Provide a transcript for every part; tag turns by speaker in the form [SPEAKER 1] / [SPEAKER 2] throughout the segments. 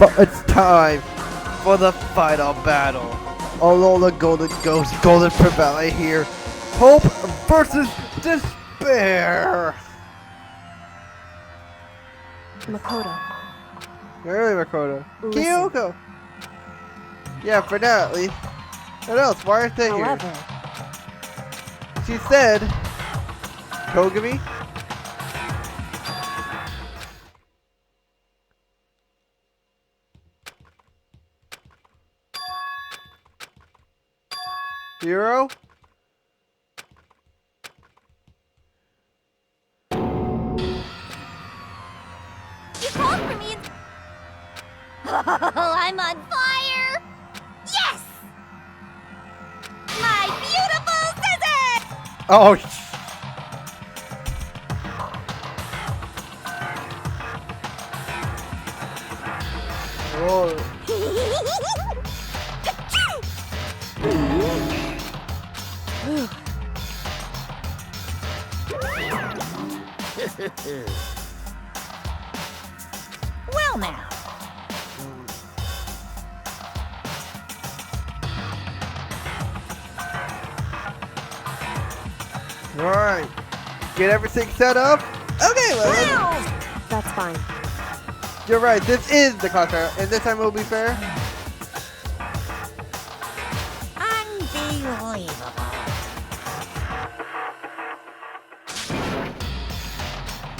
[SPEAKER 1] But it's time for the final battle. Although the Golden Ghost, GoldenPrimvally here. Hope versus Dispair.
[SPEAKER 2] Makoto.
[SPEAKER 1] Really, Makoto?
[SPEAKER 2] Listen.
[SPEAKER 1] Kyoko. Yeah, for now at least. What else? Why aren't they
[SPEAKER 2] However,
[SPEAKER 1] here? She said, Kogami. Hero?
[SPEAKER 3] You called for me. Oh, I'm on fire! Yes! My beautiful scissors!
[SPEAKER 1] Oh, Whoa.
[SPEAKER 3] Well now.
[SPEAKER 1] Alright. Get everything set up? Okay, well,
[SPEAKER 2] that's fine.
[SPEAKER 1] you're right, this is the class trial, and this time it will be fair.
[SPEAKER 3] Unbelievable.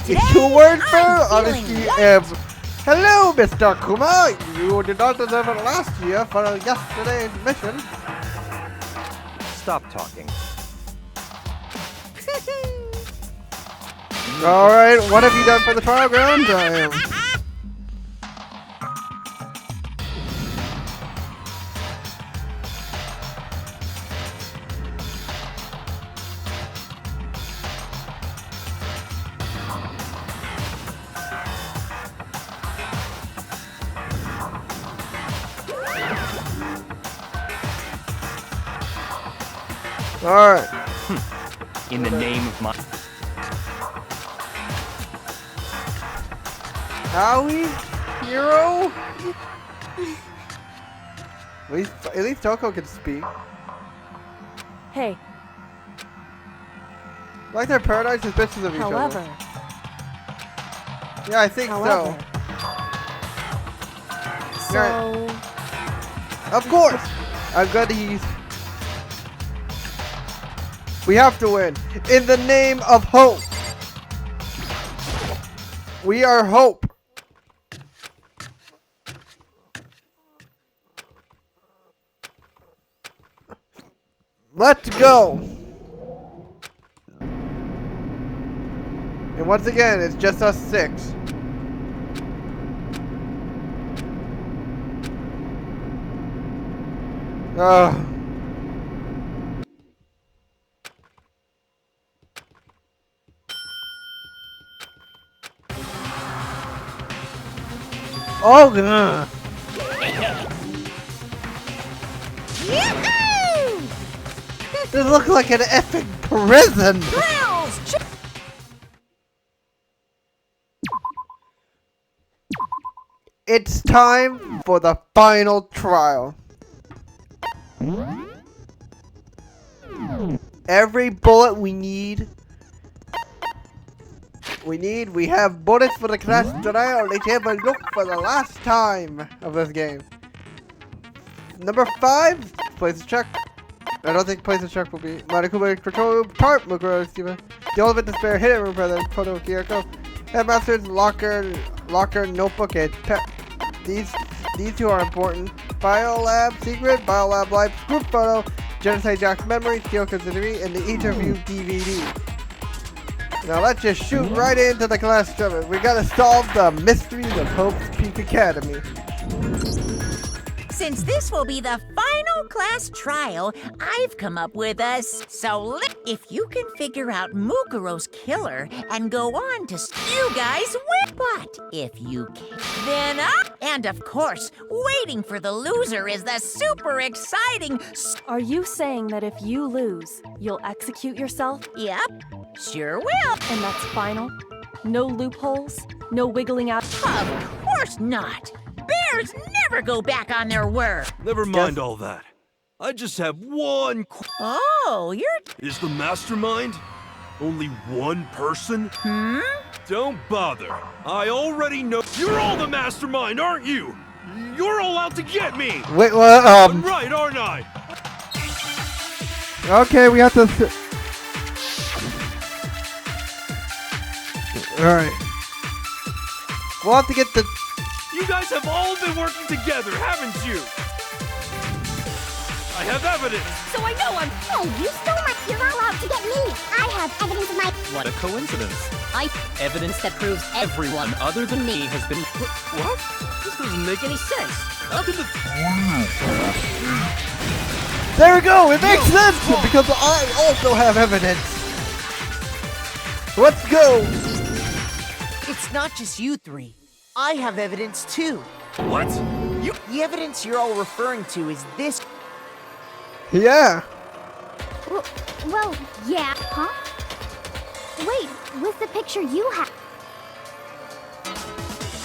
[SPEAKER 1] It's 2 words fair?
[SPEAKER 3] I'm
[SPEAKER 1] Honestly,
[SPEAKER 3] feeling
[SPEAKER 1] hello, Mr. Kuma. You did not deserve it last year for yesterday's mission.
[SPEAKER 4] Stop talking.
[SPEAKER 1] Alright, what have you done for the trial ground? Alright.
[SPEAKER 4] In the name of my...
[SPEAKER 1] Howie? Hero? At least Toko can speak.
[SPEAKER 2] Hey,
[SPEAKER 1] Like their paradise is bitches of each
[SPEAKER 2] however,
[SPEAKER 1] other. Yeah, I think
[SPEAKER 2] however.
[SPEAKER 1] so.
[SPEAKER 2] So,
[SPEAKER 1] Of course! I'm glad he's... We have to win. In the name of hope. We are hope. Let's go. And once again, it's just us 6. Ugh. Oh, God. This looks like an epic prison. It's time for the final trial. Every bullet we have bullets for the class trial. Let's have a look for the last time of this game. Number 5, place a check. I don't think place a check will be. Monokuma control room, part Grerisgu. The ultimate Dispair hidden room present, Photo Kyoko. Headmaster's locker, notebook, and pet. These 2 are important. Biolab secret, Biolab live, group photo, Genocide Jack's memory, Kyoko's degree, and the interview DVD. Now let's just shoot right into the class trial. We gotta solve the mysteries of Hope's Peak Academy.
[SPEAKER 3] Since this will be the final class trial, I've come up with if you can figure out Mukuro's killer and go on to you guys win. But if you can't, then and of course, waiting for the loser is the super exciting.
[SPEAKER 2] are you saying that if you lose, you'll execute yourself?
[SPEAKER 3] Yep, sure will.
[SPEAKER 2] And that's final? No loopholes? No wiggling out?
[SPEAKER 3] Of course not. Bear Liars never go back on their word.
[SPEAKER 5] Never mind all that. I just have one
[SPEAKER 3] Oh, you're...
[SPEAKER 5] Is the mastermind only one person? Don't bother. I already know. You're all the mastermind, aren't you? You're all out to get me.
[SPEAKER 1] Wait, what?
[SPEAKER 5] I'm right, aren't I?
[SPEAKER 1] Okay, we have to. All right. We'll have to get the.
[SPEAKER 5] You guys have all been working together, haven't you? I have evidence.
[SPEAKER 6] So I know I'm...
[SPEAKER 7] Hey, you stole my... You're not allowed to get me. I have evidence of my...
[SPEAKER 6] What a coincidence. Evidence that proves everyone other than me has been...
[SPEAKER 5] What? This doesn't make any sense. How can the...
[SPEAKER 1] There we go. It makes sense because I also have evidence. Let's go.
[SPEAKER 8] It's not just you three. I have evidence too.
[SPEAKER 5] What?
[SPEAKER 8] The evidence you're all referring to is this.
[SPEAKER 1] Yeah.
[SPEAKER 7] Well, yeah. Huh? Wait, with the picture you have.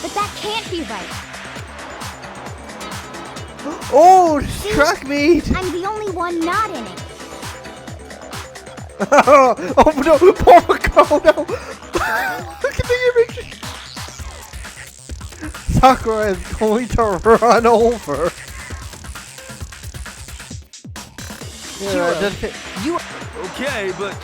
[SPEAKER 7] But that can't be right.
[SPEAKER 1] Oh, track meet.
[SPEAKER 7] I'm the only one not in it.
[SPEAKER 1] Oh no, Poco, no. Look at the image. Sakura is going to run over. Yeah, just
[SPEAKER 8] You.
[SPEAKER 5] Okay, but...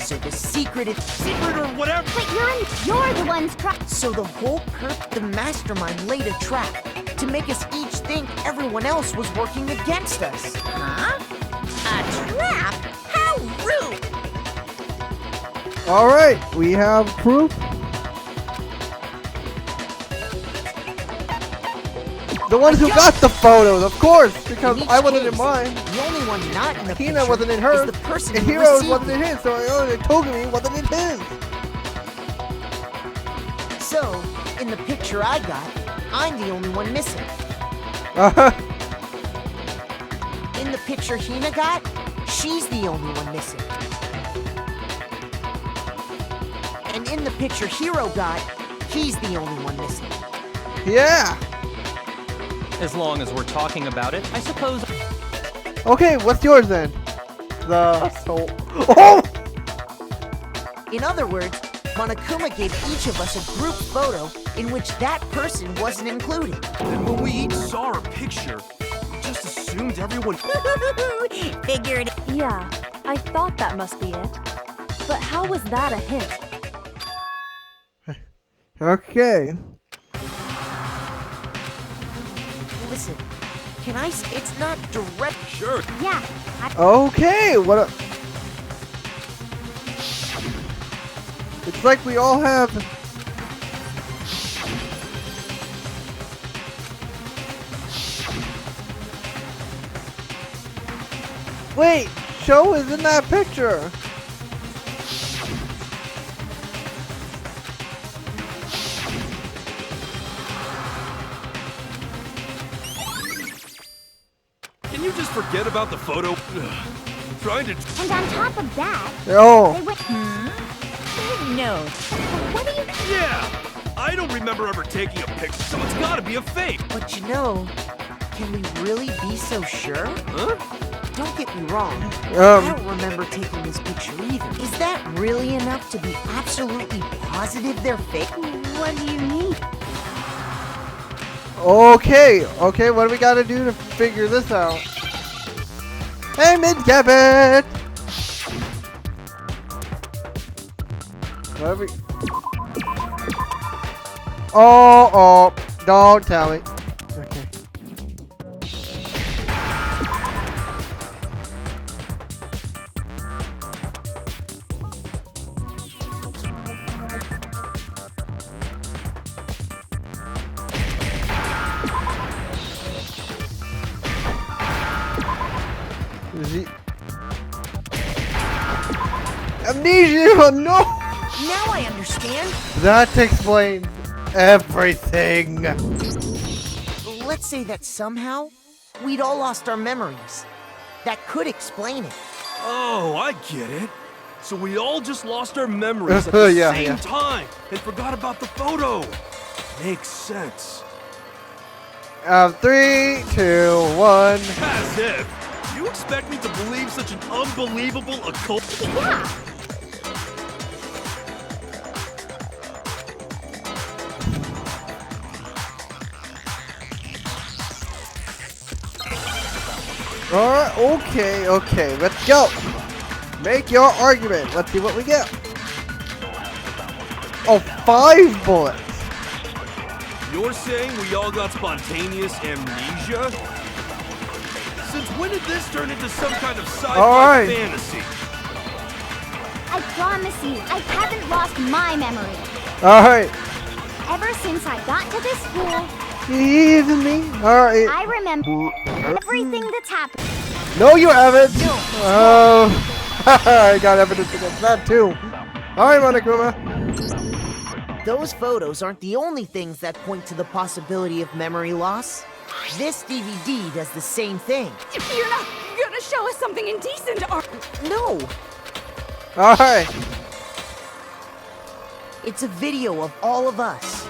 [SPEAKER 8] So the secret is.
[SPEAKER 5] Secret or whatever.
[SPEAKER 7] But you're the ones
[SPEAKER 8] So the whole the mastermind laid a trap to make us each think everyone else was working against us.
[SPEAKER 3] Huh? A trap? How rude!
[SPEAKER 1] all right. We have proof. The ones who got the photos, of course, because I wasn't in mine.
[SPEAKER 8] The only one not in the
[SPEAKER 1] Hina
[SPEAKER 8] picture
[SPEAKER 1] wasn't in hers,
[SPEAKER 8] is the person
[SPEAKER 1] and
[SPEAKER 8] who
[SPEAKER 1] Heroes
[SPEAKER 8] received
[SPEAKER 1] wasn't
[SPEAKER 8] it.
[SPEAKER 1] in his, so Togumi wasn't in his.
[SPEAKER 8] So, in the picture I got, I'm the only one missing. In the picture Hina got, she's the only one missing. And in the picture Hiro got, he's the only one missing.
[SPEAKER 1] Yeah.
[SPEAKER 6] As long as we're talking about it, I suppose...
[SPEAKER 1] Okay, what's yours then? The soul. Oh!
[SPEAKER 8] In other words, Monokuma gave each of us a group photo in which that person wasn't included.
[SPEAKER 5] And when we each saw our picture, we just assumed everyone...
[SPEAKER 3] Figured.
[SPEAKER 2] Yeah, I thought that must be it. But how was that a hint?
[SPEAKER 1] Okay.
[SPEAKER 8] Listen, can I... It's not direct...
[SPEAKER 5] Sure.
[SPEAKER 7] Yeah.
[SPEAKER 1] Okay, what a... It's like we all have... Wait, Sho is in that picture.
[SPEAKER 5] Can you just forget about the photo? Trying to...
[SPEAKER 7] And on top of that,
[SPEAKER 1] Oh.
[SPEAKER 7] they went...
[SPEAKER 3] No.
[SPEAKER 7] What are you...
[SPEAKER 5] Yeah! I don't remember ever taking a picture, so it's gotta be a fake.
[SPEAKER 8] But you know, can we really be so sure?
[SPEAKER 5] Huh?
[SPEAKER 8] Don't get me wrong. I don't remember taking this picture either. Is that really enough to be absolutely positive they're fake?
[SPEAKER 7] What do you mean?
[SPEAKER 1] Okay, what do we gotta do to figure this out? Hey, Mid-Cabot! What have we... Oh, don't tell me. Okay. Amnesia, no!
[SPEAKER 8] Now I understand.
[SPEAKER 1] That explains everything.
[SPEAKER 8] Let's say that somehow we'd all lost our memories. That could explain it.
[SPEAKER 5] Oh, I get it. So we all just lost our memories at the
[SPEAKER 1] Yeah,
[SPEAKER 5] same
[SPEAKER 1] yeah.
[SPEAKER 5] time and forgot about the photo. Makes sense.
[SPEAKER 1] 3, 2, 1.
[SPEAKER 5] As if. You expect me to believe such an unbelievable occult?
[SPEAKER 7] Yeah.
[SPEAKER 1] Alright, okay, let's go. Make your argument. Let's see what we get. Oh, 5 bullets.
[SPEAKER 5] You're saying we all got spontaneous amnesia? Since when did this turn into some kind of sci-fi
[SPEAKER 1] Alright.
[SPEAKER 5] fantasy?
[SPEAKER 7] I promise you, I haven't lost my memory.
[SPEAKER 1] Alright.
[SPEAKER 7] Ever since I got to this school,
[SPEAKER 1] Even me. Alright.
[SPEAKER 7] I remember everything that's happened.
[SPEAKER 1] No, you haven't. Oh, I got evidence against that too. Alright, Monokuma.
[SPEAKER 8] Those photos aren't the only things that point to the possibility of memory loss. This DVD does the same thing.
[SPEAKER 2] You're not gonna show us something indecent, are
[SPEAKER 8] No,
[SPEAKER 1] Alright.
[SPEAKER 8] it's a video of all of us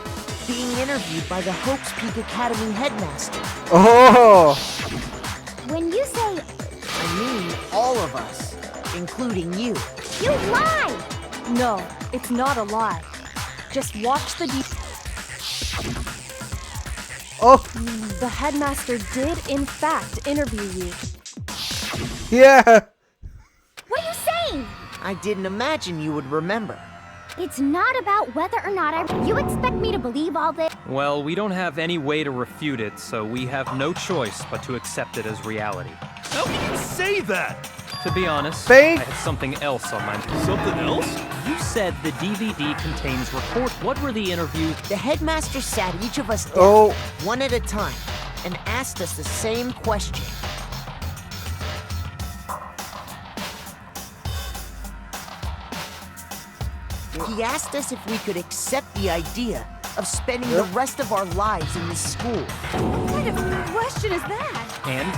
[SPEAKER 8] being interviewed by the Hope's Peak Academy headmaster.
[SPEAKER 1] Oh.
[SPEAKER 7] When you say
[SPEAKER 8] I mean all of us, including you.
[SPEAKER 7] you lie,
[SPEAKER 2] No, it's not a lie. Just watch the
[SPEAKER 1] Oh.
[SPEAKER 2] The headmaster did, in fact, interview you.
[SPEAKER 1] Yeah.
[SPEAKER 7] what are you saying?
[SPEAKER 8] I didn't imagine you would remember.
[SPEAKER 7] It's not about whether or not you expect me to believe all this.
[SPEAKER 4] Well, we don't have any way to refute it, so we have no choice but to accept it as reality.
[SPEAKER 5] How can you say that?
[SPEAKER 4] To be honest,
[SPEAKER 1] Fake.
[SPEAKER 4] I had something else on my mind.
[SPEAKER 5] Something else?
[SPEAKER 4] You said the DVD contains record. What were the interviews?
[SPEAKER 8] The headmaster sat each of us down,
[SPEAKER 1] Oh.
[SPEAKER 8] one at a time, and asked us the same question. He asked us if we could accept the idea of spending the rest of our lives in this school.
[SPEAKER 2] What kind of question is that?
[SPEAKER 4] And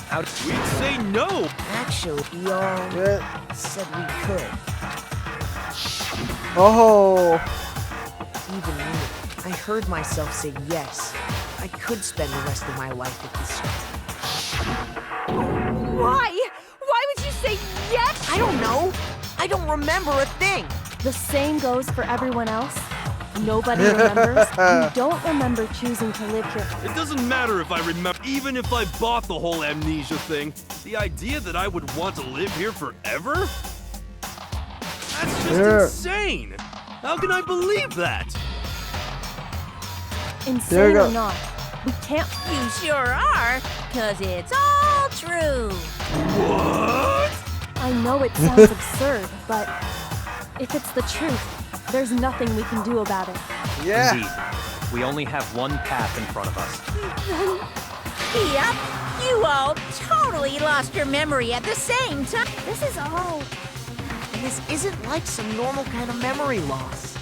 [SPEAKER 4] how did
[SPEAKER 5] We'd say no.
[SPEAKER 8] Actually, we all
[SPEAKER 1] Yeah.
[SPEAKER 8] said we could.
[SPEAKER 1] Oh.
[SPEAKER 8] Even me. I heard myself say yes. I could spend the rest of my life at this school.
[SPEAKER 2] Why? Why would you say yes?
[SPEAKER 8] I don't know. I don't remember a thing.
[SPEAKER 2] The same goes for everyone else. Nobody remembers. You don't remember choosing to live here.
[SPEAKER 5] It doesn't matter if I remember, even if I bought the whole amnesia thing. The idea that I would want to live here forever? That's just insane. How can I believe that?
[SPEAKER 1] There you
[SPEAKER 2] Insane
[SPEAKER 1] go.
[SPEAKER 2] or not, we can't.
[SPEAKER 3] You sure are, 'cause it's all true.
[SPEAKER 5] What?
[SPEAKER 2] I know it sounds absurd, but if it's the truth, there's nothing we can do about it.
[SPEAKER 1] Yeah.
[SPEAKER 4] Indeed. We only have one path in front of us.
[SPEAKER 3] Yep, you all totally lost your memory at the same time.
[SPEAKER 7] This is all.
[SPEAKER 8] This isn't like some normal kind of memory loss.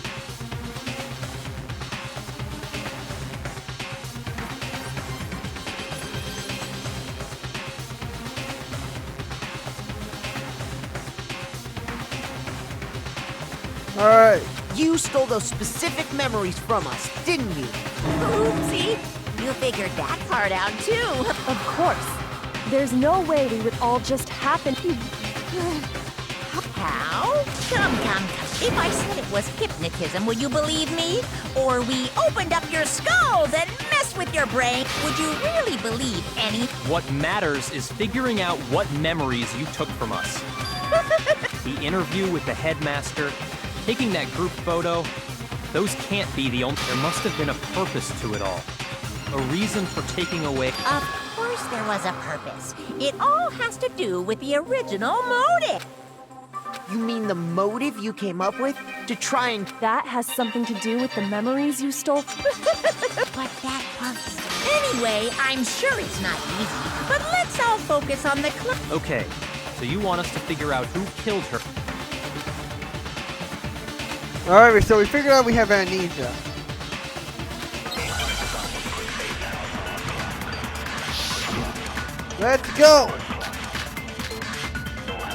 [SPEAKER 1] Alright.
[SPEAKER 8] You stole those specific memories from us, didn't you?
[SPEAKER 3] Oopsie, you figured that part out too.
[SPEAKER 2] Of course. There's no way we would all just happen.
[SPEAKER 3] How? Come. If I said it was hypnotism, would you believe me? Or we opened up your skulls and messed with your brain, would you really believe any?
[SPEAKER 4] What matters is figuring out what memories you took from us. The interview with the headmaster, taking that group photo, those can't be the only. There must have been a purpose to it all. A reason for taking away.
[SPEAKER 3] Of course there was a purpose. It all has to do with the original motive.
[SPEAKER 8] You mean the motive you came up with to try and...
[SPEAKER 2] That has something to do with the memories you stole.
[SPEAKER 3] But that was... Anyway, I'm sure it's not easy, but let's all focus on the
[SPEAKER 4] Okay, so you want us to figure out who killed her.
[SPEAKER 1] Alright, so we figured out we have amnesia. Let's go!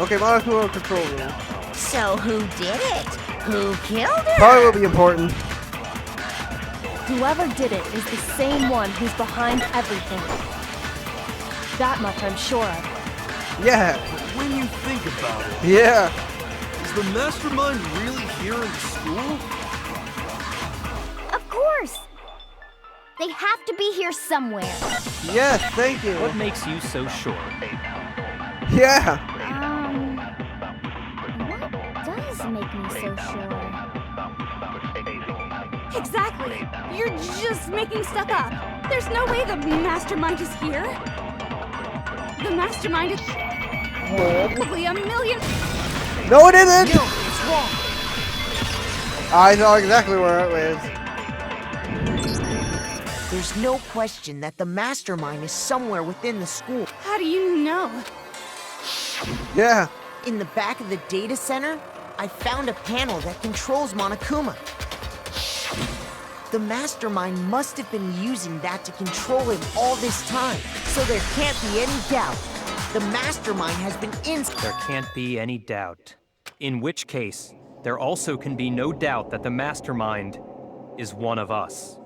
[SPEAKER 1] Okay, Monokuma control room.
[SPEAKER 3] So who did it? Who killed her?
[SPEAKER 1] Probably will be important.
[SPEAKER 2] Whoever did it is the same one who's behind everything. That much I'm sure of.
[SPEAKER 1] Yeah.
[SPEAKER 5] When you think about it,
[SPEAKER 1] Yeah.
[SPEAKER 5] is the mastermind really here in the school?
[SPEAKER 7] Of course! They have to be here somewhere.
[SPEAKER 1] Yes, thank you.
[SPEAKER 4] What makes you so sure?
[SPEAKER 1] Yeah.
[SPEAKER 7] What does make me so sure?
[SPEAKER 9] Exactly. You're just making stuff up. There's no way the mastermind is here. The mastermind is probably a million.
[SPEAKER 1] No, it isn't.
[SPEAKER 8] No, it's wrong.
[SPEAKER 1] I know exactly where it is.
[SPEAKER 8] There's no question that the mastermind is somewhere within the school.
[SPEAKER 9] How do you know?
[SPEAKER 1] Yeah.
[SPEAKER 8] In the back of the data center, I found a panel that controls Monokuma. The mastermind must have been using that to control him all this time, so there can't be any doubt. The mastermind has been in.
[SPEAKER 4] There can't be any doubt. In which case, there also can be no doubt that the mastermind is one of us.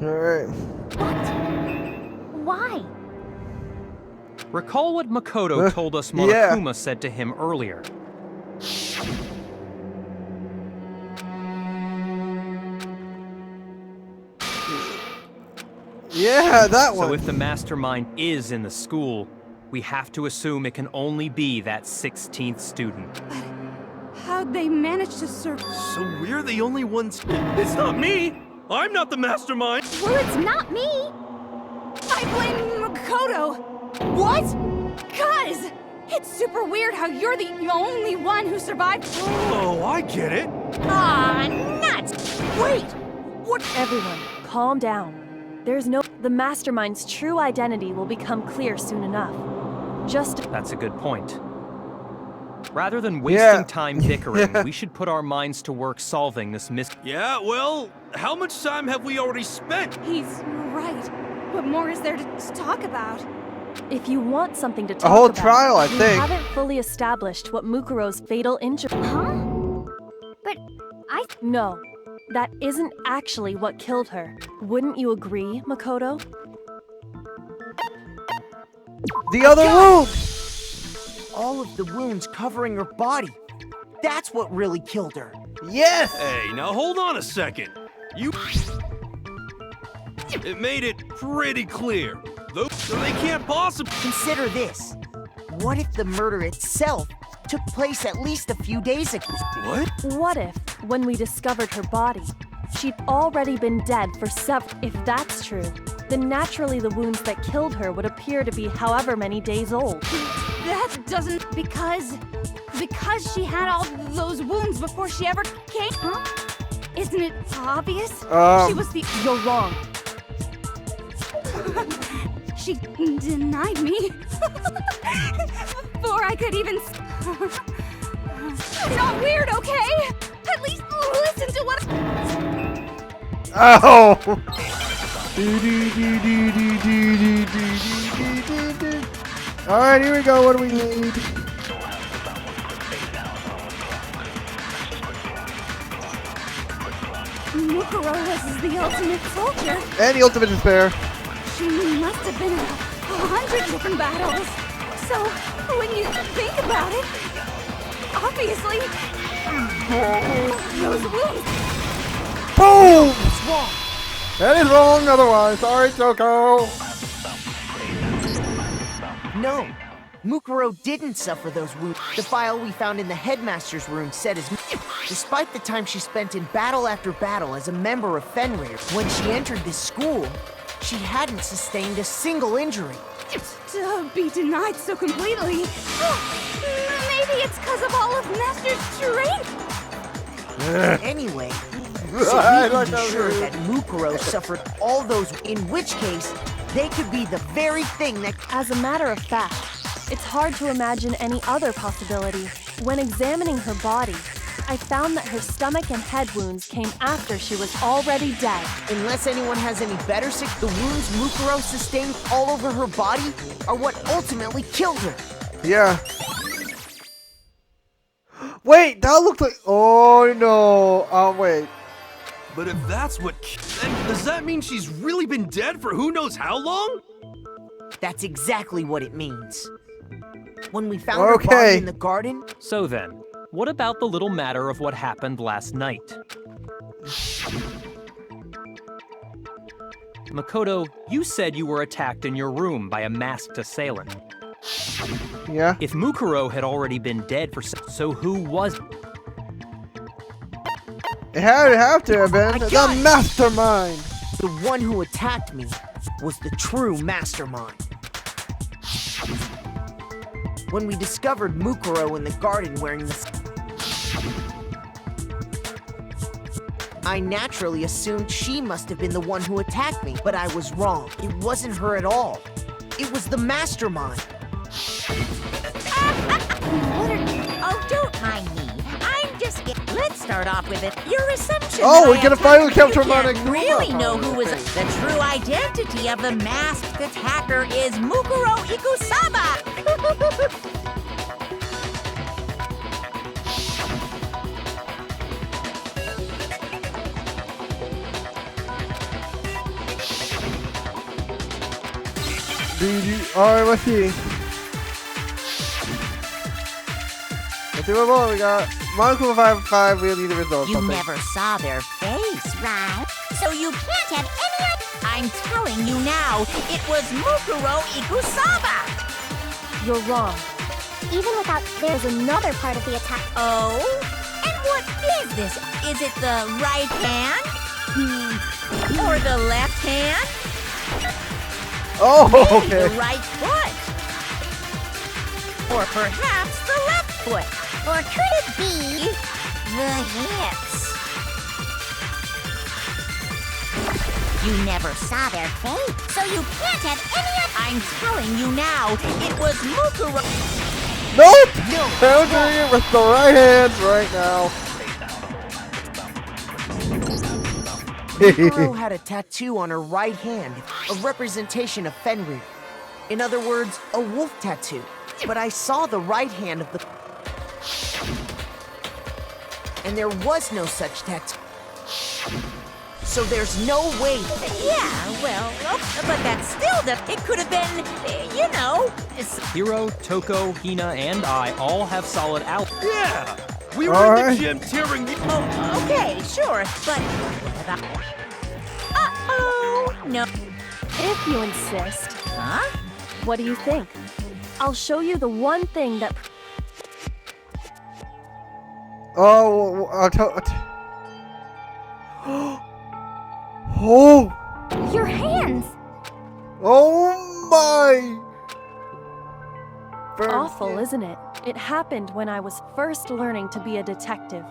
[SPEAKER 1] All right.
[SPEAKER 7] Why?
[SPEAKER 4] Recall what Makoto told us Monokuma said to him earlier.
[SPEAKER 1] Yeah, that one.
[SPEAKER 4] So if the mastermind is in the school, we have to assume it can only be that 16th student.
[SPEAKER 9] How'd they manage to survive?
[SPEAKER 5] So we're the only ones. It's not me! I'm not the mastermind!
[SPEAKER 7] Well, it's not me!
[SPEAKER 9] I blame Makoto. What? Cuz it's super weird how you're the only one who survived.
[SPEAKER 5] Oh, I get it!
[SPEAKER 3] Aw, nuts!
[SPEAKER 9] Wait! What?
[SPEAKER 2] Everyone, calm down. There's no... The mastermind's true identity will become clear soon enough. Just...
[SPEAKER 4] That's a good point. Rather than wasting time bickering, we should put our minds to work solving this mystery.
[SPEAKER 5] Yeah, well, how much time have we already spent?
[SPEAKER 9] He's right. What more is there to talk about?
[SPEAKER 2] If you want something to talk
[SPEAKER 1] A whole
[SPEAKER 2] about,
[SPEAKER 1] trial, I
[SPEAKER 2] we
[SPEAKER 1] think.
[SPEAKER 2] haven't fully established what Mukuro's fatal injury...
[SPEAKER 7] Huh? But
[SPEAKER 2] No, that isn't actually what killed her. Wouldn't you agree, Makoto?
[SPEAKER 1] The other room.
[SPEAKER 8] All of the wounds covering her body. That's what really killed her.
[SPEAKER 1] Yes.
[SPEAKER 5] Hey, now hold on a second. It made it pretty clear. So they can't possibly.
[SPEAKER 8] Consider this. What if the murder itself took place at least a few days ago?
[SPEAKER 5] What?
[SPEAKER 2] What if, when we discovered her body, she'd already been dead for several... If that's true, then naturally the wounds that killed her would appear to be however many days old.
[SPEAKER 9] That doesn't... Because she had all those wounds before she ever came? Huh? Isn't it obvious? She was the...
[SPEAKER 2] You're wrong.
[SPEAKER 9] She denied me. Before I could even... Not weird, okay? At least listen to what...
[SPEAKER 1] Oh. All right, here we go. What do we need?
[SPEAKER 9] Mukuro was the ultimate soldier.
[SPEAKER 1] And the ultimate despair.
[SPEAKER 9] She must have been in 100 different battles. So, when you think about it, obviously, those wounds...
[SPEAKER 1] Boom! That is wrong otherwise. Sorry, Choco.
[SPEAKER 8] No. Mukuro didn't suffer those wounds. The file we found in the headmaster's room said as much. Despite the time she spent in battle after battle as a member of Fenrir, when she entered this school, she hadn't sustained a single injury.
[SPEAKER 9] To be denied so completely. Maybe it's because of all of Master's strength.
[SPEAKER 8] Anyway, so we can be sure that Mukuro suffered all those, in which case, they could be the very thing that...
[SPEAKER 2] As a matter of fact, it's hard to imagine any other possibility. When examining her body, I found that her stomach and head wounds came after she was already dead.
[SPEAKER 8] Unless anyone has any better sick, the wounds Mukuro sustained all over her body are what ultimately killed her.
[SPEAKER 1] Yeah. Wait, that looked like. Oh no. Oh wait.
[SPEAKER 5] But if that's what, then does that mean she's really been dead for who knows how long?
[SPEAKER 8] That's exactly what it means. When we found her body in the garden.
[SPEAKER 4] So then, what about the little matter of what happened last night? Makoto, you said you were attacked in your room by a masked assailant.
[SPEAKER 1] Yeah.
[SPEAKER 4] If Mukuro had already been dead for so who was?
[SPEAKER 1] It had to have been the mastermind.
[SPEAKER 8] The one who attacked me was the true mastermind. When we discovered Mukuro in the garden wearing the... I naturally assumed she must have been the one who attacked me, but I was wrong. It wasn't her at all. It was the mastermind.
[SPEAKER 3] Oh, don't mind me. I'm just getting... Let's start off with it. Your assumption.
[SPEAKER 1] Oh, we gotta finally capture
[SPEAKER 3] you can't
[SPEAKER 1] Monica.
[SPEAKER 3] really know who was the true identity of the masked attacker is Mukuro Ikusaba.
[SPEAKER 1] Alright, let's see. Let's see what more we got. Monica 5 we need the results.
[SPEAKER 3] You never saw their face, right? So you can't have any... I'm telling you now, it was Mukuro Ikusaba!
[SPEAKER 2] You're wrong.
[SPEAKER 7] Even without, there's another part of the attack.
[SPEAKER 3] Oh? And what is this? Is it the right hand? Or the left hand?
[SPEAKER 1] Oh,
[SPEAKER 3] Maybe
[SPEAKER 1] okay.
[SPEAKER 3] the right foot? Or perhaps the left foot?
[SPEAKER 7] Or could it be
[SPEAKER 3] The hips? You never saw their face, so you can't have any of... I'm telling you now, it was Mukuro...
[SPEAKER 1] Nope! I'm doing it with the right hands right now.
[SPEAKER 8] Mukuro had a tattoo on her right hand, a representation of Fenrir. In other words, a wolf tattoo. But I saw the right hand of the... And there was no such tattoo. So there's no way...
[SPEAKER 3] Yeah, well, but that's still the... It could have been, you know...
[SPEAKER 4] Hiro, Toko, Hina, and I all have solid out.
[SPEAKER 5] Yeah! We were
[SPEAKER 1] All
[SPEAKER 5] in
[SPEAKER 1] right.
[SPEAKER 5] the gym tearing...
[SPEAKER 3] Oh, okay, sure, but... What about... Uh-oh! No.
[SPEAKER 2] If you insist.
[SPEAKER 3] Huh?
[SPEAKER 2] What do you think? I'll show you the one thing that...
[SPEAKER 1] Oh, oh,
[SPEAKER 7] your hands?
[SPEAKER 1] oh my!
[SPEAKER 2] Awful, isn't it? It happened when I was first learning to be a detective.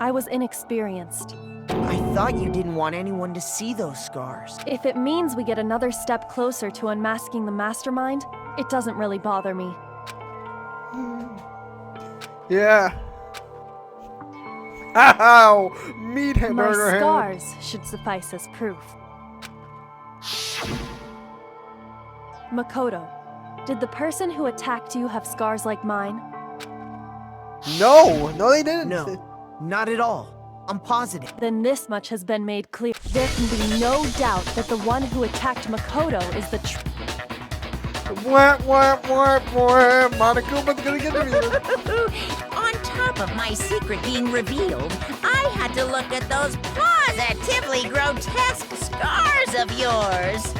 [SPEAKER 2] I was inexperienced.
[SPEAKER 8] I thought you didn't want anyone to see those scars.
[SPEAKER 2] If it means we get another step closer to unmasking the mastermind, it doesn't really bother me.
[SPEAKER 1] Yeah. Ow! Meat
[SPEAKER 2] My
[SPEAKER 1] hamburger hand.
[SPEAKER 2] scars should suffice as proof. Makoto, did the person who attacked you have scars like mine?
[SPEAKER 1] No, they didn't.
[SPEAKER 8] No, not at all. I'm positive.
[SPEAKER 2] Then this much has been made clear. There can be no doubt that the one who attacked Makoto is the
[SPEAKER 1] Monokuma's gonna get me.
[SPEAKER 3] On top of my secret being revealed, I had to look at those positively grotesque scars of yours.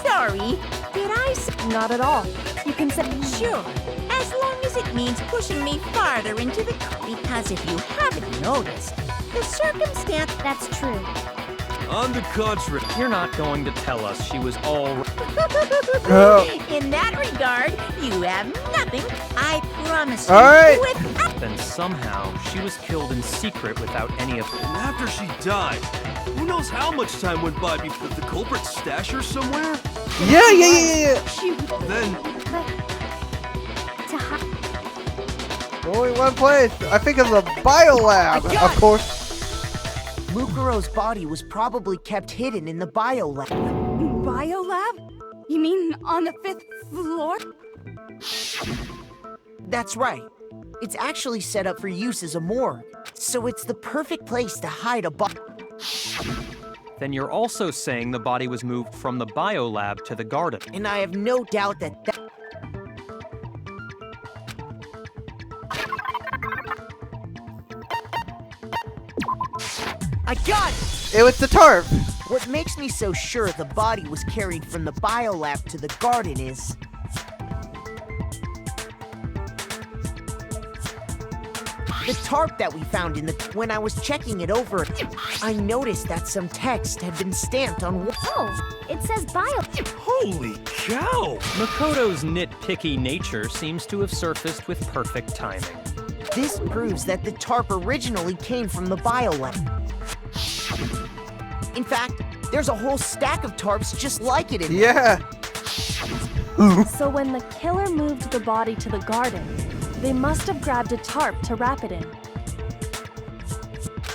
[SPEAKER 3] Sorry, did I say...
[SPEAKER 2] Not at all. You can say...
[SPEAKER 3] Sure, as long as it means pushing me farther into the... Because if you haven't noticed, the circumstance...
[SPEAKER 7] That's true.
[SPEAKER 5] On the contrary.
[SPEAKER 4] You're not going to tell us she was all...
[SPEAKER 3] In that regard, you have nothing. I promise you.
[SPEAKER 1] All right.
[SPEAKER 4] Then somehow she was killed in secret without any of...
[SPEAKER 5] And after she died, who knows how much time went by before the culprit stashed her somewhere?
[SPEAKER 1] Yeah.
[SPEAKER 3] Shoot.
[SPEAKER 5] Then,
[SPEAKER 1] Only one place. I think it's a biolab, of course.
[SPEAKER 8] Mukuro's body was probably kept hidden in the biolab.
[SPEAKER 9] Biolab? You mean on the 5th floor?
[SPEAKER 8] That's right. It's actually set up for use as a morgue, so it's the perfect place to hide a body.
[SPEAKER 4] Then you're also saying the body was moved from the biolab to the garden.
[SPEAKER 8] And I have no doubt that I got it!
[SPEAKER 1] It was the tarp.
[SPEAKER 8] What makes me so sure the body was carried from the biolab to the garden is... the tarp that we found in the... When I was checking it over, I noticed that some text had been stamped on...
[SPEAKER 7] Oh, it says bio.
[SPEAKER 5] Holy cow!
[SPEAKER 4] Makoto's nitpicky nature seems to have surfaced with perfect timing.
[SPEAKER 8] This proves that the tarp originally came from the biolab. In fact, there's a whole stack of tarps just like it in there.
[SPEAKER 1] Yeah.
[SPEAKER 2] So when the killer moved the body to the garden, they must have grabbed a tarp to wrap it in.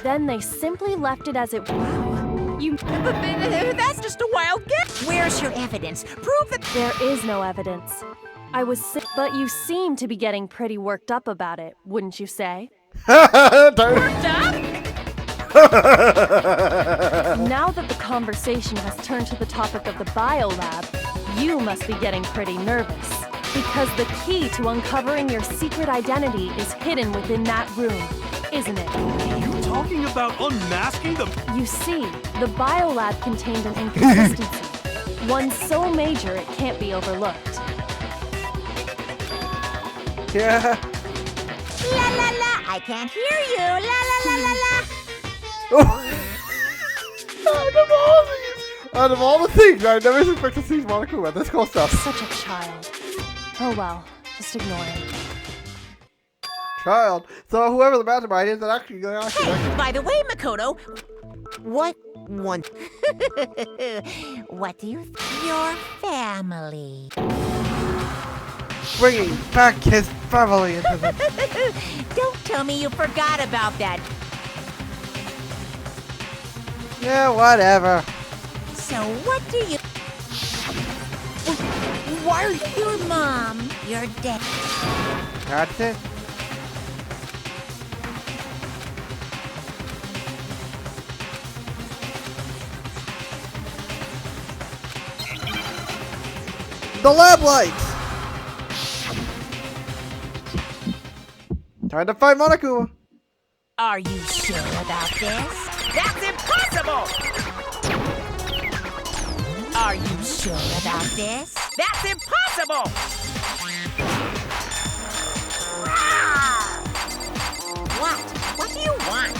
[SPEAKER 2] Then they simply left it as it... Wow.
[SPEAKER 3] That's just a wild guess. Where's your evidence? Prove that.
[SPEAKER 2] There is no evidence. I was sick, but you seem to be getting pretty worked up about it, wouldn't you say?
[SPEAKER 3] Worked up?
[SPEAKER 2] Now that the conversation has turned to the topic of the biolab, you must be getting pretty nervous. Because the key to uncovering your secret identity is hidden within that room, isn't it?
[SPEAKER 5] Are you talking about unmasking the...
[SPEAKER 2] You see, the biolab contained an inconsistency. One so major it can't be overlooked.
[SPEAKER 1] Yeah.
[SPEAKER 3] La la la, I can't hear you. La la la la la.
[SPEAKER 1] Out of all the things, I never expected to see Monokuma. That's cool stuff.
[SPEAKER 2] Such a child. Oh well, just ignore it.
[SPEAKER 1] Child. So whoever the mastermind is, that actually
[SPEAKER 3] Hey, by the way, Makoto,
[SPEAKER 8] What one?
[SPEAKER 3] what do you think? Your family.
[SPEAKER 1] bringing back his family into the...
[SPEAKER 3] Don't tell me you forgot about that.
[SPEAKER 1] Yeah, whatever.
[SPEAKER 3] So what do you... Why are you... Your mom, your dad...
[SPEAKER 1] That's it. The lab lights! Time to fight Monokuma!
[SPEAKER 3] Are you sure about this? That's impossible! Are you sure about this? That's impossible! What? What do you want?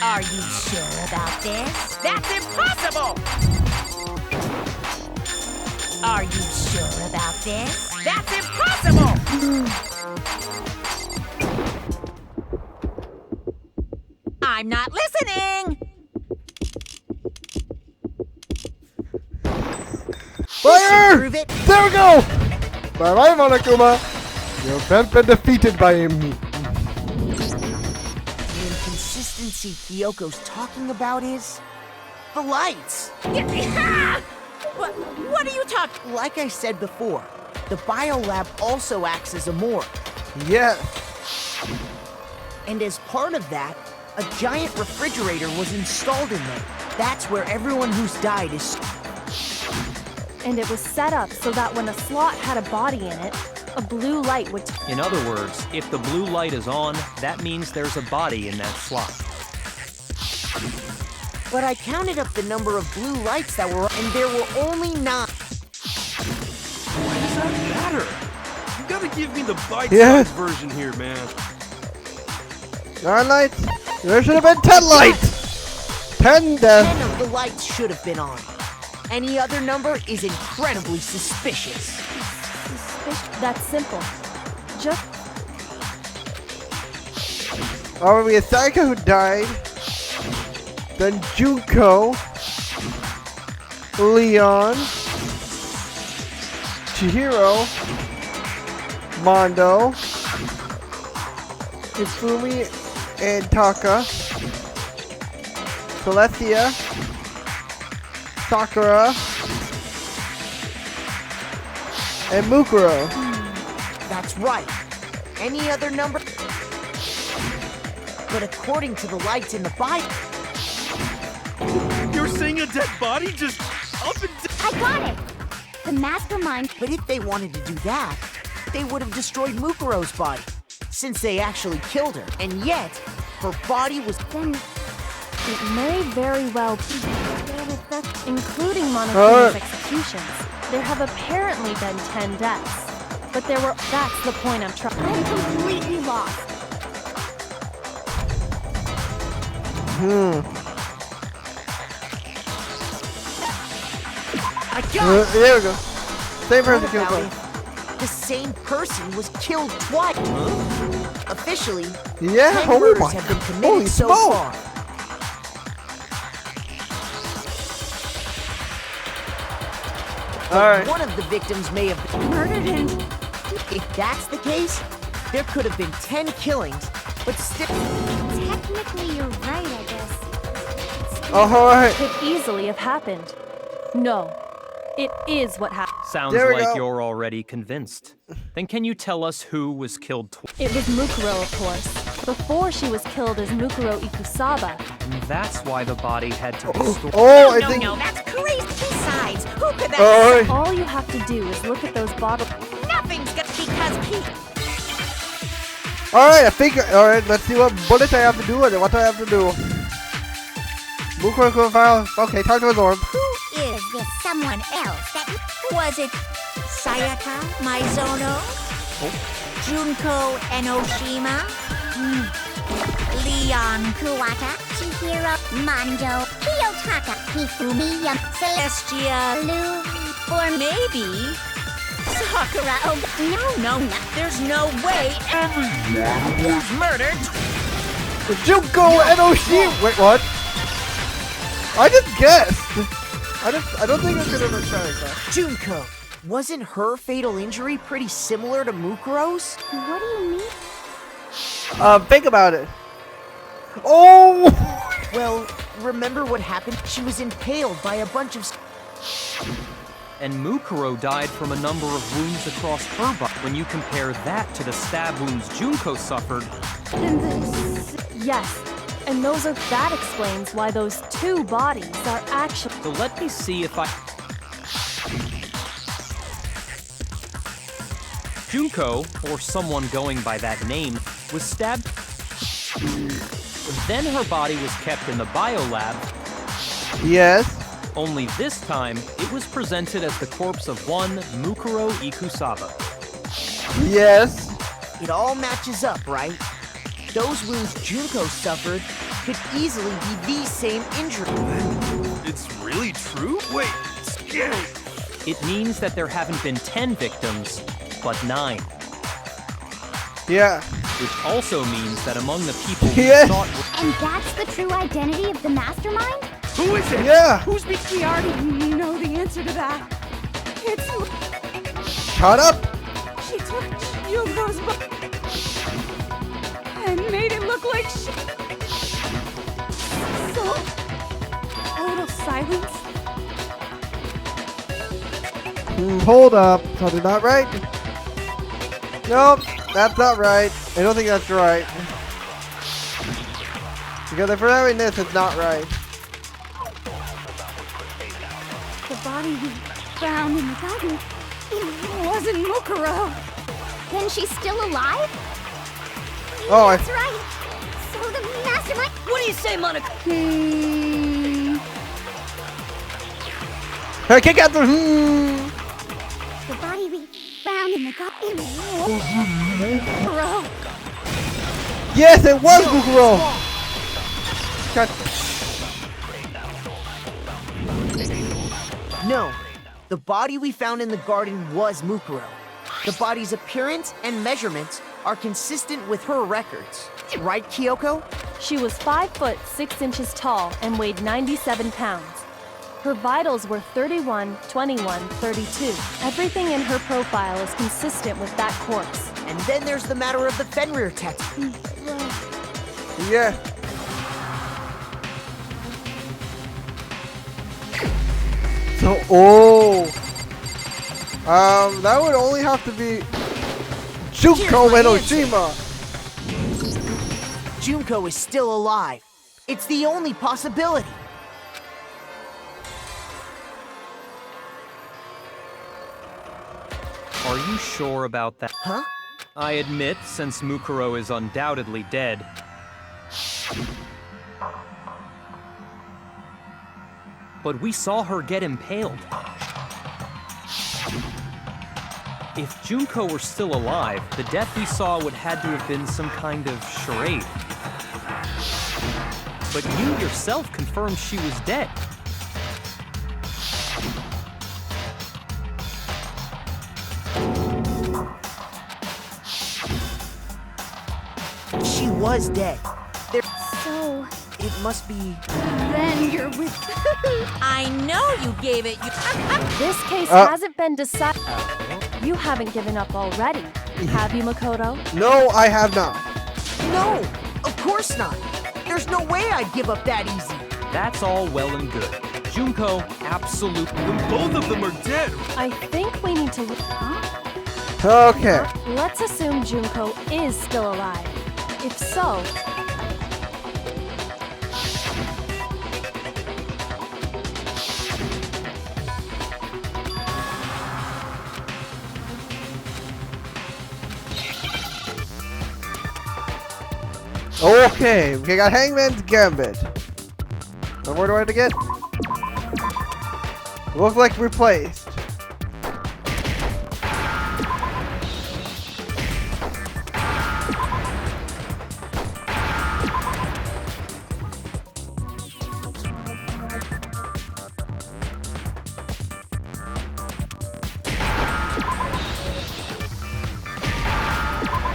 [SPEAKER 3] Are you sure about this? That's impossible! Are you sure about this? That's impossible! I'm not listening!
[SPEAKER 1] Fire!
[SPEAKER 8] Prove it.
[SPEAKER 1] There we go! Bye-bye, Monokuma! You have been defeated by me.
[SPEAKER 8] The inconsistency Kyoko's talking about is... the lights!
[SPEAKER 3] What are you talking?
[SPEAKER 8] Like I said before, the biolab also acts as a morgue.
[SPEAKER 1] Yes.
[SPEAKER 8] And as part of that, a giant refrigerator was installed in there. That's where everyone who's died is...
[SPEAKER 2] And it was set up so that when a slot had a body in it, a blue light would...
[SPEAKER 4] In other words, if the blue light is on, that means there's a body in that slot.
[SPEAKER 8] But I counted up the number of blue lights that were... and there were only 9.
[SPEAKER 5] Why does that matter? You gotta give me the bite-sized
[SPEAKER 1] Yeah.
[SPEAKER 5] version here, man.
[SPEAKER 1] 9 lights? There should have been 10 lights! 10 deaths!
[SPEAKER 8] 10 of the lights should have been on. Any other number is incredibly suspicious.
[SPEAKER 2] That's simple. Just...
[SPEAKER 1] Or we had Saika who died, then Junko, Leon, Chihiro, Mondo, Ifumi and Taka, Celestia, Sakura, and Mukuro.
[SPEAKER 8] That's right. Any other number? But according to the lights in the Bible...
[SPEAKER 5] You're saying a dead body just up and down?
[SPEAKER 7] I got it! The mastermind.
[SPEAKER 8] But if they wanted to do that, they would have destroyed Mukuro's body, since they actually killed her. And yet, her body was...
[SPEAKER 7] Then
[SPEAKER 2] It may very well be, including Monokuma's executions. There have apparently been 10 deaths. But there were... That's the point I'm trying...
[SPEAKER 7] I'm completely lost.
[SPEAKER 8] I got it!
[SPEAKER 1] There we go. Same person
[SPEAKER 8] What
[SPEAKER 1] killed
[SPEAKER 8] about
[SPEAKER 1] twice.
[SPEAKER 8] if the same person was killed twice? Officially,
[SPEAKER 1] Yeah,
[SPEAKER 8] 10
[SPEAKER 1] oh
[SPEAKER 8] murders
[SPEAKER 1] my
[SPEAKER 8] have been
[SPEAKER 1] God.
[SPEAKER 8] committed
[SPEAKER 1] Holy
[SPEAKER 8] so
[SPEAKER 1] smoke.
[SPEAKER 8] far.
[SPEAKER 1] Alright.
[SPEAKER 8] One of the victims may have been
[SPEAKER 9] Murdered him.
[SPEAKER 8] If that's the case, there could have been 10 killings, but still...
[SPEAKER 7] Technically, you're right, I guess.
[SPEAKER 1] Alright.
[SPEAKER 2] Could easily have happened. No. It is what happened.
[SPEAKER 4] Sounds
[SPEAKER 1] There we
[SPEAKER 4] like
[SPEAKER 1] go.
[SPEAKER 4] you're already convinced. Then can you tell us who was killed twice?
[SPEAKER 2] It was Mukuro, of course. Before she was killed as Mukuro Ikusaba.
[SPEAKER 4] And that's why the body had to be stored.
[SPEAKER 1] Oh, I
[SPEAKER 3] No,
[SPEAKER 1] think.
[SPEAKER 3] no, that's crazy. Besides, who could that...
[SPEAKER 1] Alright.
[SPEAKER 2] All you have to do is look at those bottles.
[SPEAKER 3] Nothing's gonna... Because he...
[SPEAKER 1] Alright, I think. Alright, let's see what bullet I have to do and what I have to do. Mukuro file. Okay, talk to his orb.
[SPEAKER 3] Who is this someone else that... Was it Sayaka Maizono? Junko Enoshima? Leon Kuwata?
[SPEAKER 7] Chihiro, Manjo, Kiyotaka, Hifumi,
[SPEAKER 3] Celestia?
[SPEAKER 7] Lu,
[SPEAKER 3] Or maybe... Sakura? Oh, no. There's no way everyone was murdered.
[SPEAKER 1] Junko Enoshi. Wait, what? I just guessed. I don't think I could ever try that.
[SPEAKER 8] Junko, wasn't her fatal injury pretty similar to Mukuro's?
[SPEAKER 7] what do you mean?
[SPEAKER 1] Think about it. Oh!
[SPEAKER 8] Well, remember what happened? She was impaled by a bunch of...
[SPEAKER 4] And Mukuro died from a number of wounds across her body. When you compare that to the stab wounds Junko suffered,
[SPEAKER 2] Yes. And that explains why those two bodies are actually...
[SPEAKER 4] so let me see if I... Junko, or someone going by that name, was stabbed. Then her body was kept in the biolab,
[SPEAKER 1] Yes.
[SPEAKER 4] only this time it was presented as the corpse of one Mukuro Ikusaba.
[SPEAKER 1] Yes.
[SPEAKER 8] It all matches up, right? Those wounds Junko suffered could easily be the same injury.
[SPEAKER 5] It's really true? Wait, scary.
[SPEAKER 4] It means that there haven't been 10 victims, but 9.
[SPEAKER 1] Yeah.
[SPEAKER 4] Which also means that among the people we
[SPEAKER 1] Yes.
[SPEAKER 4] thought
[SPEAKER 7] And that's the true identity of the mastermind?
[SPEAKER 5] Who is it?
[SPEAKER 1] Yeah.
[SPEAKER 5] Who's be...
[SPEAKER 9] We already know the answer to that. It's...
[SPEAKER 1] Shut up.
[SPEAKER 9] She took Yugo's body and made it look like she... So... Total silence?
[SPEAKER 1] Hold up. Something not right. Nope. That's not right. I don't think that's right. Because if we're having this, it's not right.
[SPEAKER 9] The body we found in the garden, it wasn't Mukuro.
[SPEAKER 7] Then she's still alive?
[SPEAKER 1] Oh, I...
[SPEAKER 7] That's right. So the mastermind...
[SPEAKER 6] What do you say, Monica?
[SPEAKER 1] Hey, kick out the...
[SPEAKER 7] The body we found in the garden, it was
[SPEAKER 9] Mukuro.
[SPEAKER 1] Yes, it was Mukuro. God.
[SPEAKER 8] No, the body we found in the garden was Mukuro. The body's appearance and measurements are consistent with her records. Right, Kyoko?
[SPEAKER 2] She was 5 foot 6 inches tall and weighed 97 pounds. Her vitals were 31, 21, 32. Everything in her profile is consistent with that corpse.
[SPEAKER 8] And then there's the matter of the Fenrir tattoo.
[SPEAKER 1] Yeah. So, that would only have to be Junko and Oshima.
[SPEAKER 8] Junko is still alive. It's the only possibility.
[SPEAKER 4] Are you sure about that?
[SPEAKER 8] Huh?
[SPEAKER 4] I admit, since Mukuro is undoubtedly dead. But we saw her get impaled. If Junko were still alive, the death we saw would had to have been some kind of charade. But you yourself confirmed she was dead.
[SPEAKER 8] She was dead.
[SPEAKER 7] So,
[SPEAKER 8] It must be...
[SPEAKER 9] Then you're with...
[SPEAKER 3] I know you gave it.
[SPEAKER 2] This case hasn't been decided. You haven't given up already, have you, Makoto?
[SPEAKER 1] No, I have not.
[SPEAKER 8] No, of course not. There's no way I'd give up that easy.
[SPEAKER 4] That's all well and good. Junko, absolutely.
[SPEAKER 5] When both of them are dead.
[SPEAKER 2] I think we need to...
[SPEAKER 1] Okay.
[SPEAKER 2] Let's assume Junko is still alive. If so...
[SPEAKER 1] Okay, we got Hangman's Gambit. And where do I have to get? Looks like replaced.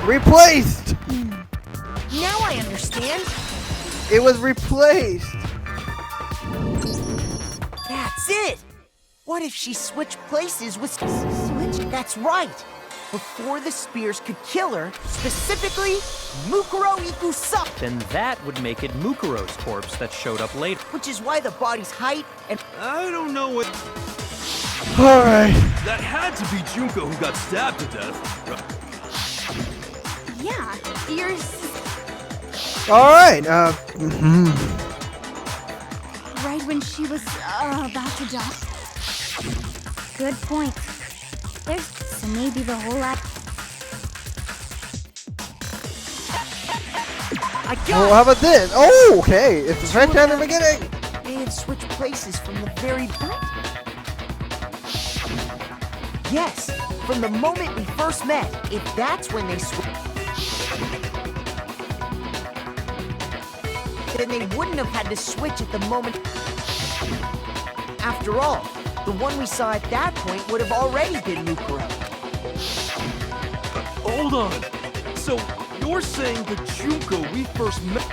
[SPEAKER 1] Replaced!
[SPEAKER 8] Now I understand.
[SPEAKER 1] It was replaced.
[SPEAKER 8] That's it. What if she switched places with... Switch? That's right. Before the spears could kill her, specifically, Mukuro Ikusa.
[SPEAKER 4] Then that would make it Mukuro's corpse that showed up later.
[SPEAKER 8] Which is why the body's height and...
[SPEAKER 5] I don't know what.
[SPEAKER 1] Alright.
[SPEAKER 5] That had to be Junko who got stabbed to death.
[SPEAKER 9] Yeah, you're...
[SPEAKER 1] Alright,
[SPEAKER 9] Right when she was about to die.
[SPEAKER 7] good point. So maybe the whole lot.
[SPEAKER 8] I got
[SPEAKER 1] Oh, how about this? Oh, okay. It's right there in the beginning.
[SPEAKER 8] They had switched places from the very... Yes, from the moment we first met. If that's when they switched... Then they wouldn't have had to switch at the moment. After all, the one we saw at that point would have already been Mukuro.
[SPEAKER 5] Hold on. So you're saying the Junko we first met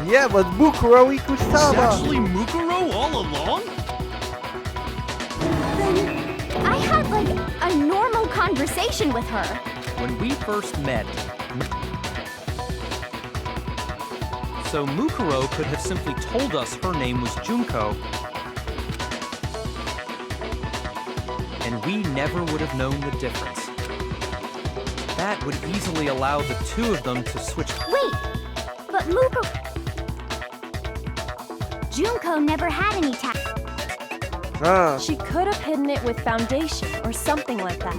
[SPEAKER 1] Yeah, but Mukuro
[SPEAKER 5] was
[SPEAKER 1] Ikusama.
[SPEAKER 5] actually Mukuro all along?
[SPEAKER 7] Then I had like a normal conversation with her.
[SPEAKER 4] When we first met... So Mukuro could have simply told us her name was Junko. And we never would have known the difference. That would easily allow the two of them to switch...
[SPEAKER 7] Wait, but Mukuro... Junko never had any
[SPEAKER 2] She could have hidden it with foundation or something like that.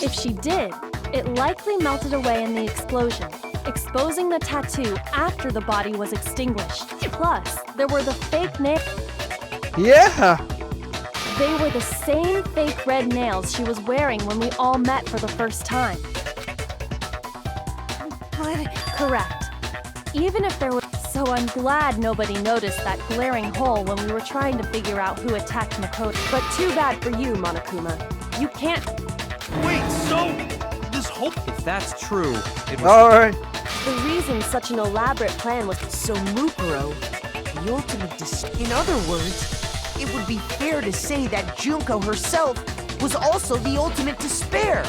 [SPEAKER 2] If she did, it likely melted away in the explosion, exposing the tattoo after the body was extinguished. Plus, there were the fake nails.
[SPEAKER 1] Yeah.
[SPEAKER 2] They were the same fake red nails she was wearing when we all met for the first time. Correct. Even if there was... So I'm glad nobody noticed that glaring hole when we were trying to figure out who attacked Makoto. But too bad for you, Monokuma. You can't...
[SPEAKER 5] Wait, so this whole...
[SPEAKER 4] If that's true, it was...
[SPEAKER 1] Alright.
[SPEAKER 2] The reason such an elaborate plan was...
[SPEAKER 8] So Mukuro, the ultimate In other words, it would be fair to say that Junko herself was also the ultimate despair.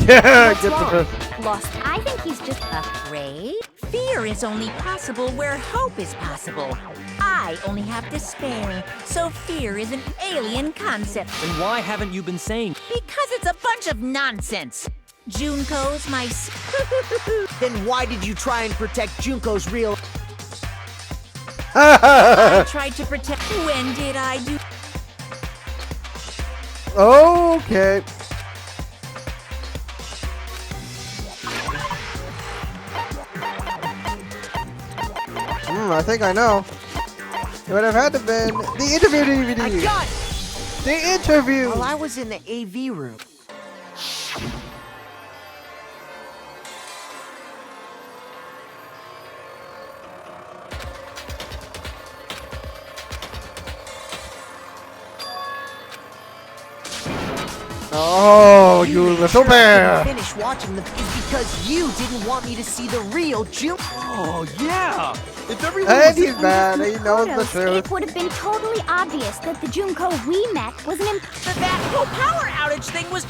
[SPEAKER 1] Yeah,
[SPEAKER 2] What's
[SPEAKER 1] get the
[SPEAKER 2] wrong?
[SPEAKER 1] best.
[SPEAKER 2] Lost.
[SPEAKER 7] I think he's just
[SPEAKER 3] Afraid? Fear is only possible where hope is possible. I only have despair, so fear is an alien concept.
[SPEAKER 4] Then why haven't you been saying?
[SPEAKER 3] Because it's a bunch of nonsense. Junko's my
[SPEAKER 8] Then why did you try and protect Junko's real...
[SPEAKER 3] I tried to protect. When did I do?
[SPEAKER 1] Okay. I think I know. It would have had to been the interview DVD.
[SPEAKER 8] I got it!
[SPEAKER 1] The interview.
[SPEAKER 8] While I was in the AV room.
[SPEAKER 1] Oh, you
[SPEAKER 8] made
[SPEAKER 1] little
[SPEAKER 8] sure I
[SPEAKER 1] bear.
[SPEAKER 8] couldn't finish watching them is because you didn't want me to see the real Junko.
[SPEAKER 5] Oh, yeah! If everyone
[SPEAKER 1] And
[SPEAKER 5] was
[SPEAKER 1] he's bad. He knows the
[SPEAKER 7] photos,
[SPEAKER 1] truth.
[SPEAKER 7] it would have been totally obvious that the Junko we met was an
[SPEAKER 3] That whole power outage thing was.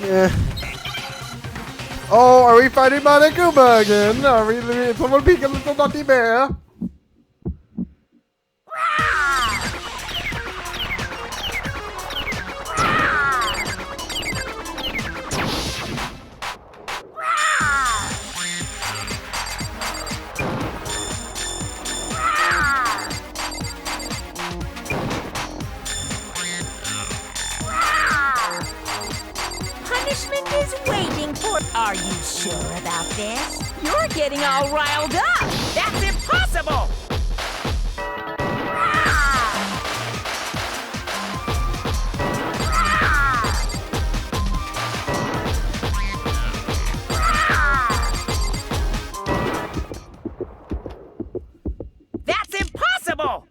[SPEAKER 1] Yeah. Oh, are we fighting Monokuma again? Are we someone peek a little naughty bear?
[SPEAKER 3] Punishment is waiting for. Are you sure about this? You're getting all riled up. That's impossible. That's impossible.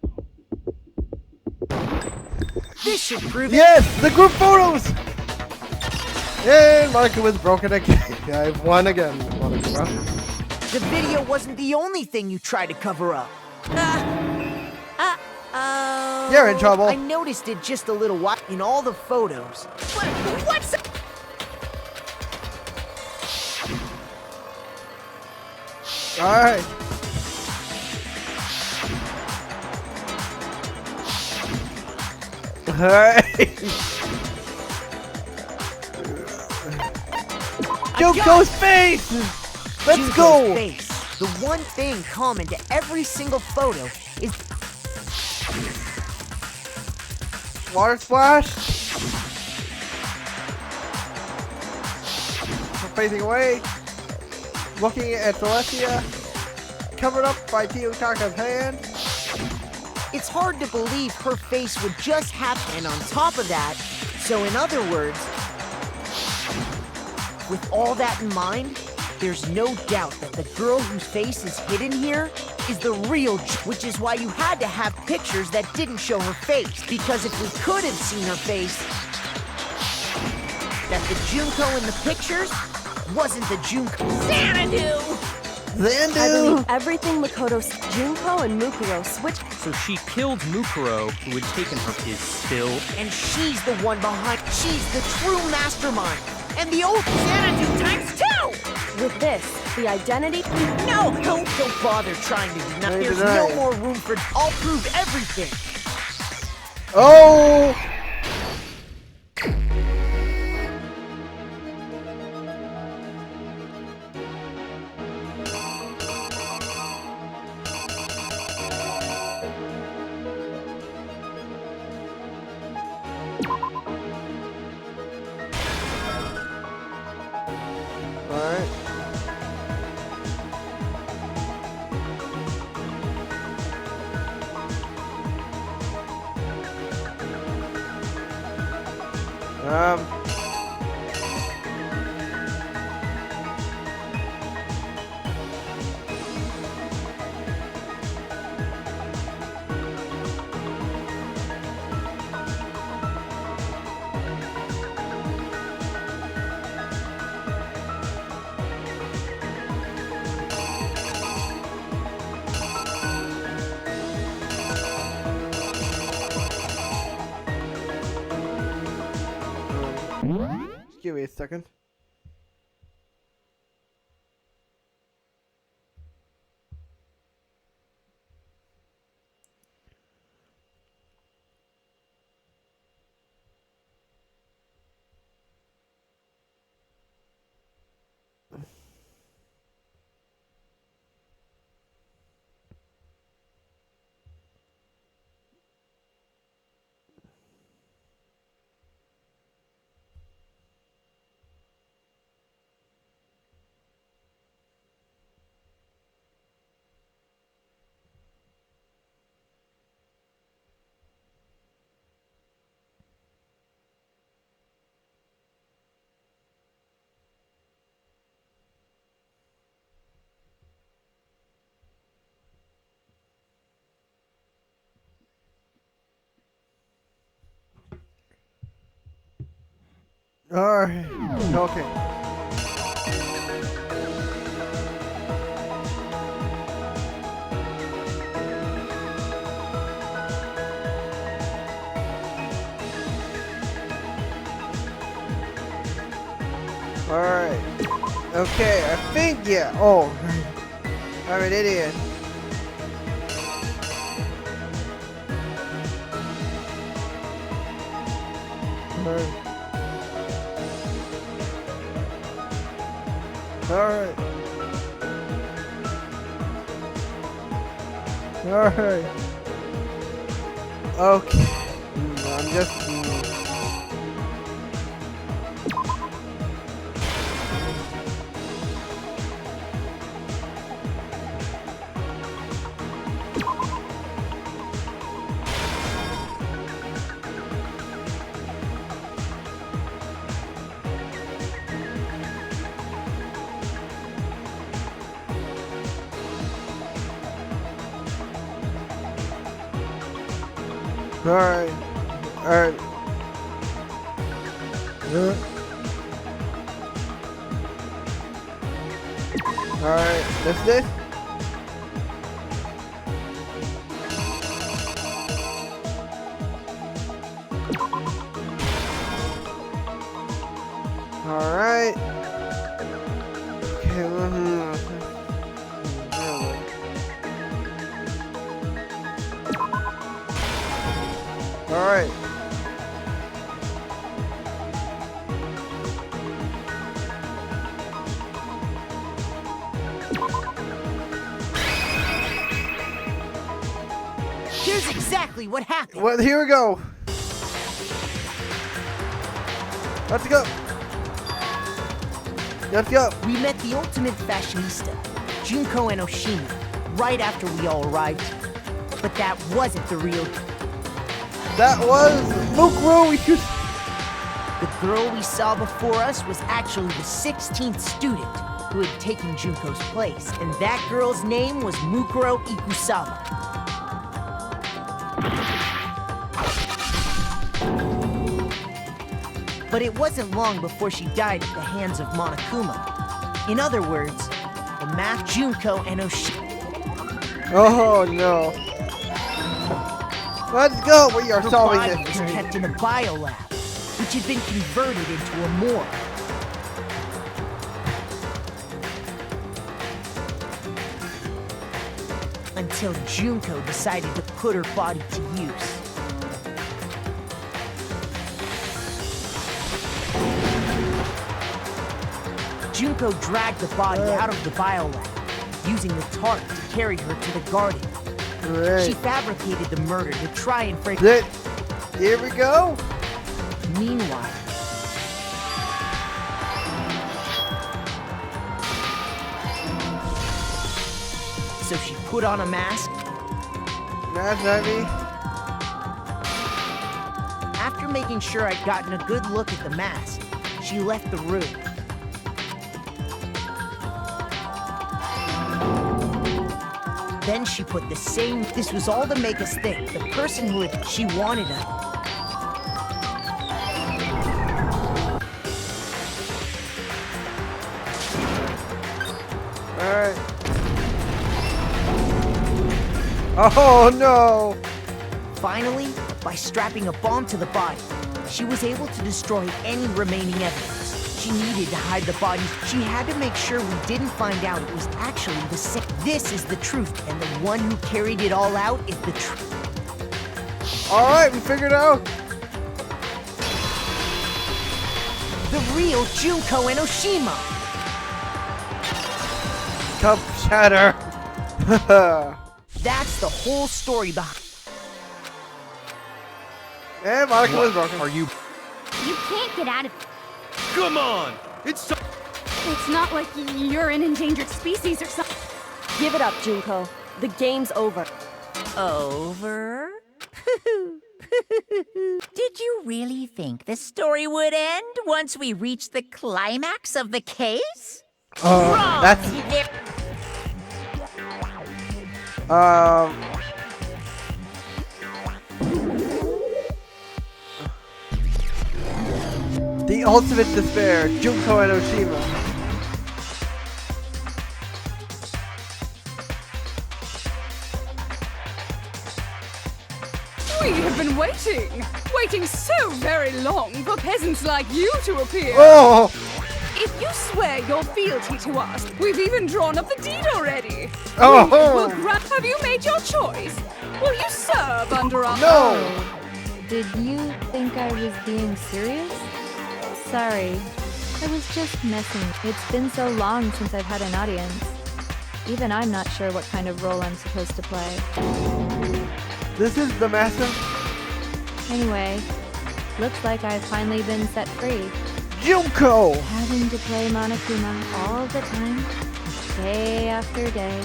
[SPEAKER 8] This should prove it.
[SPEAKER 1] Yes, the group photos. And Monica was broken again. I've won again, Monica.
[SPEAKER 8] The video wasn't the only thing you tried to cover up.
[SPEAKER 3] Uh-oh.
[SPEAKER 1] You're in trouble.
[SPEAKER 8] I noticed it just a little while in all the photos.
[SPEAKER 3] What's...
[SPEAKER 1] All right. All right. Junko's face. Let's
[SPEAKER 8] Junko's
[SPEAKER 1] go.
[SPEAKER 8] face. The one thing common to every single photo is
[SPEAKER 1] Water splash. We're facing away. Looking at Celestia. Covered up by Tiyotaka's hand.
[SPEAKER 8] it's hard to believe her face would just happen. And on top of that, so in other words, with all that in mind, there's no doubt that the girl whose face is hidden here is the real which is why you had to have pictures that didn't show her face. Because if we could have seen her face, that the Junko in the pictures wasn't the Junko.
[SPEAKER 3] Xanadu!
[SPEAKER 2] I believe everything Makoto's Junko and Mukuro switched.
[SPEAKER 4] So she killed Mukuro, who had taken her is still.
[SPEAKER 8] And she's the one behind. She's the true mastermind. And the old Xanadu times two!
[SPEAKER 2] With this, the identity.
[SPEAKER 8] No, don't bother trying to deny.
[SPEAKER 1] Hey,
[SPEAKER 8] There's
[SPEAKER 1] deny
[SPEAKER 8] no
[SPEAKER 1] it.
[SPEAKER 8] more room for. I'll prove everything.
[SPEAKER 1] Oh! Alright. Give me a second. Alright. Okay. Alright. Okay, I think, yeah. Oh. I'm an idiot. Alright. Alright. Alright. Okay. I'm just... Alright. Alright. Alright, that's this. Alright. Okay, alright.
[SPEAKER 8] Here's exactly what happened.
[SPEAKER 1] Well, here we go. Let's go. Let's go.
[SPEAKER 8] We met the ultimate fashionista, Junko and Oshima, right after we all arrived. But that wasn't the real...
[SPEAKER 1] That was Mukuro.
[SPEAKER 8] The girl we saw before us was actually the 16th student who had taken Junko's place, and that girl's name was Mukuro Ikusawa. But it wasn't long before she died at the hands of Monokuma. In other words, the math Junko and Oshima.
[SPEAKER 1] Oh no. Let's go. We are
[SPEAKER 8] Her
[SPEAKER 1] solving
[SPEAKER 8] body
[SPEAKER 1] this.
[SPEAKER 8] was kept in a biolab, which had been converted into a morgue. Until Junko decided to put her body to use. Junko dragged the body out of the biolab, using the tarp to carry her to the garden.
[SPEAKER 1] Great.
[SPEAKER 8] She fabricated the murder to try and frame.
[SPEAKER 1] Here we go.
[SPEAKER 8] Meanwhile, so she put on a mask.
[SPEAKER 1] Mask heavy.
[SPEAKER 8] After making sure I'd gotten a good look at the mask, she left the room. Then she put the same... This was all to make us think the person who had... She wanted us.
[SPEAKER 1] Alright. Oh no!
[SPEAKER 8] Finally, by strapping a bomb to the body, she was able to destroy any remaining evidence. She needed to hide the body. She had to make sure we didn't find out it was actually the same. This is the truth, and the one who carried it all out is the truth.
[SPEAKER 1] Alright, we figured it out.
[SPEAKER 8] The real Junko Enoshima.
[SPEAKER 1] Cup shatter.
[SPEAKER 8] That's the whole story behind.
[SPEAKER 1] And Monica was broken.
[SPEAKER 4] Are you?
[SPEAKER 7] You can't get out of
[SPEAKER 5] Come on! It's so
[SPEAKER 9] It's not like you're an endangered species or something.
[SPEAKER 2] Give it up, Junko. The game's over.
[SPEAKER 3] Over? Did you really think the story would end once we reached the climax of the case? Wrong!
[SPEAKER 1] That's the ultimate despair, Junko Enoshima.
[SPEAKER 9] We have been waiting so very long for peasants like you to appear.
[SPEAKER 1] Oh!
[SPEAKER 9] If you swear your fealty to us, we've even drawn up the deed already.
[SPEAKER 1] Oh!
[SPEAKER 9] Have you made your choice? Will you serve under our...
[SPEAKER 1] No!
[SPEAKER 10] Did you think I was being serious? Sorry, I was just messing. It's been so long since I've had an audience. Even I'm not sure what kind of role I'm supposed to play.
[SPEAKER 1] This is the master.
[SPEAKER 10] Anyway, looks like I've finally been set free.
[SPEAKER 1] Junko!
[SPEAKER 10] Having to play Monokuma all the time, day after day.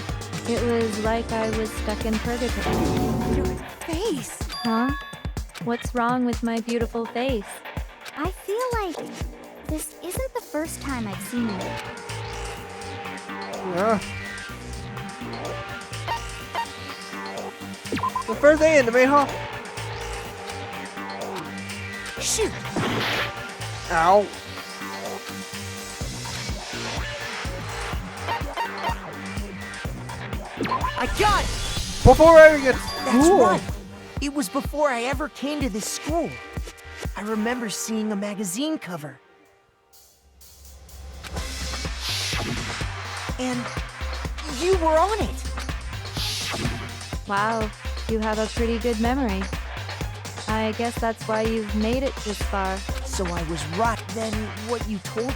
[SPEAKER 10] It was like I was stuck in purgatory.
[SPEAKER 9] Your face.
[SPEAKER 10] Huh? What's wrong with my beautiful face?
[SPEAKER 7] I feel like this isn't the first time I've seen you.
[SPEAKER 1] Yeah. The first day in the main hall.
[SPEAKER 8] Shoot!
[SPEAKER 1] Ow.
[SPEAKER 8] I got it!
[SPEAKER 1] Before I get
[SPEAKER 8] That's right. It was before I ever came to this school. I remember seeing a magazine cover. And you were on it.
[SPEAKER 10] Wow, you have a pretty good memory. I guess that's why you've made it this far.
[SPEAKER 8] So I was right then what you told me.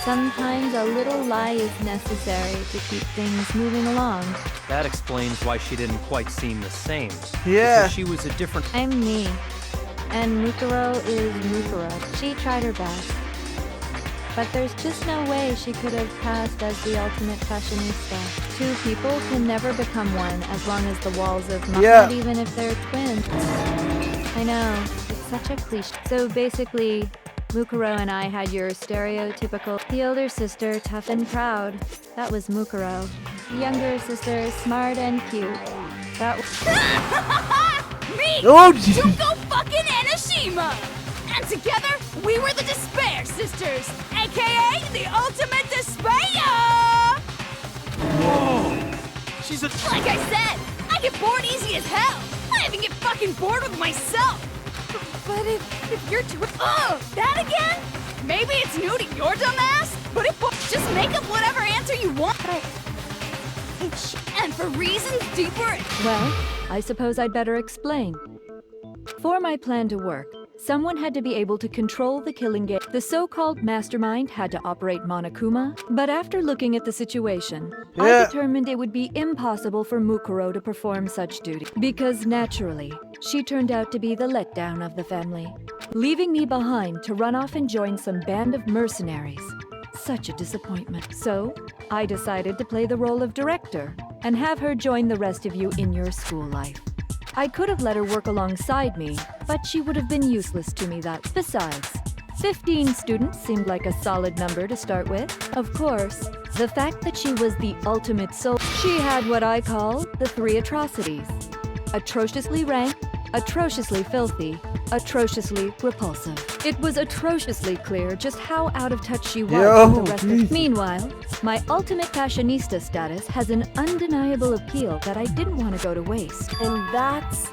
[SPEAKER 10] Sometimes a little lie is necessary to keep things moving along.
[SPEAKER 4] That explains why she didn't quite seem the same.
[SPEAKER 1] Yeah.
[SPEAKER 4] Because she was a different.
[SPEAKER 10] I'm me. And Mukuro is Mukuro. She tried her best. But there's just no way she could have passed as the ultimate fashionista. Two people can never become one as long as the walls of not even if they're twins. I know, it's such a cliche. So basically, Mukuro and I had your stereotypical, the older sister, tough and proud. That was Mukuro. The younger sister, smart and cute. That was...
[SPEAKER 9] Me!
[SPEAKER 1] Oh, jeez.
[SPEAKER 9] Junko fucking Enoshima! And together, we were the Dispair sisters, aka the ultimate Dispair!
[SPEAKER 5] Whoa! She's a.
[SPEAKER 9] Like I said, I get bored easy as hell. I even get fucking bored with myself. But if you're too... that again? Maybe it's new to your dumb ass, but just make up whatever answer you want. And for reasons deeper...
[SPEAKER 10] Well, I suppose I'd better explain. For my plan to work, someone had to be able to control the killing game. The so-called mastermind had to operate Monokuma, but after looking at the situation, I determined it would be impossible for Mukuro to perform such duty. Because naturally, she turned out to be the letdown of the family, leaving me behind to run off and join some band of mercenaries. Such a disappointment. So, I decided to play the role of director and have her join the rest of you in your school life. I could have let her work alongside me, but she would have been useless to me that. Besides, 15 students seemed like a solid number to start with. Of course, the fact that she was the ultimate soul, she had what I call the 3 atrocities. Atrociously ranked, atrociously filthy, atrociously repulsive. It was atrociously clear just how out of touch she was with the rest of. Meanwhile, my ultimate fashionista status has an undeniable appeal that I didn't want to go to waste.
[SPEAKER 2] And that's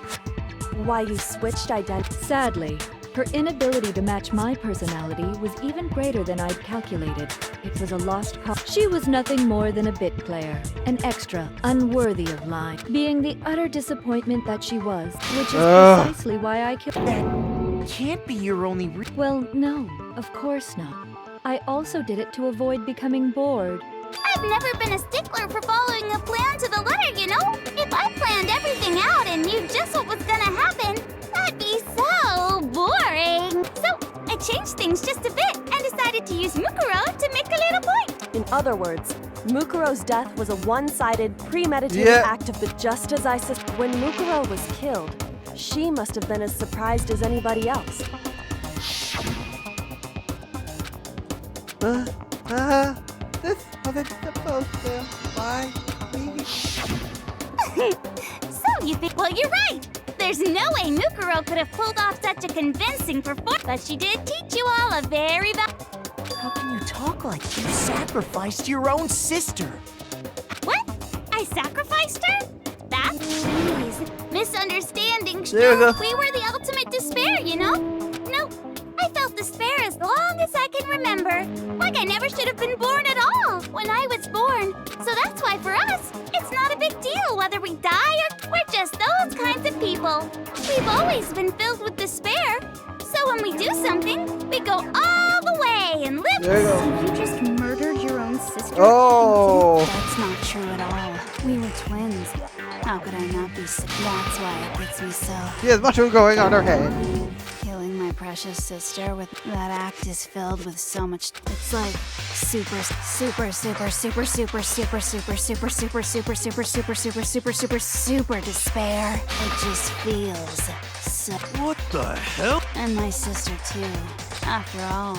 [SPEAKER 2] why you switched identity.
[SPEAKER 10] Sadly, her inability to match my personality was even greater than I'd calculated. It was a lost cause. She was nothing more than a bit player, an extra, unworthy of line, being the utter disappointment that she was, which is precisely why I killed her.
[SPEAKER 8] Can't be your only
[SPEAKER 10] Well, no, of course not. I also did it to avoid becoming bored.
[SPEAKER 7] I've never been a stickler for following a plan to the letter, you know? If I planned everything out and knew just what was gonna happen, that'd be so boring. So I changed things just a bit and decided to use Mukuro to make a little point.
[SPEAKER 2] In other words, Mukuro's death was a one-sided, premeditated act of the just as I suspected. When Mukuro was killed, she must have been as surprised as anybody else.
[SPEAKER 1] This wasn't supposed to. Why?
[SPEAKER 7] So you think? Well, you're right. There's no way Mukuro could have pulled off such a convincing performance, but she did teach you all a very
[SPEAKER 8] How can you talk like you sacrificed your own sister?
[SPEAKER 7] What? I sacrificed her? That? Please. Misunderstanding.
[SPEAKER 1] There you go.
[SPEAKER 7] We were the ultimate despair, you know? No, I felt despair as long as I can remember. Like I never should have been born at all when I was born. So that's why for us, it's not a big deal whether we die or we're just those kinds of people. We've always been filled with despair. So when we do something, we go all the way and live.
[SPEAKER 1] There you go.
[SPEAKER 7] So you just murdered your own sister?
[SPEAKER 1] Oh.
[SPEAKER 7] That's not true at all. We were twins. How could I not be sick? That's why it gets me so.
[SPEAKER 1] She has mushroom going on her head.
[SPEAKER 7] Killing my precious sister with that act is filled with so much. It's like super despair. It just feels so.
[SPEAKER 5] What the hell?
[SPEAKER 7] And my sister too. After all,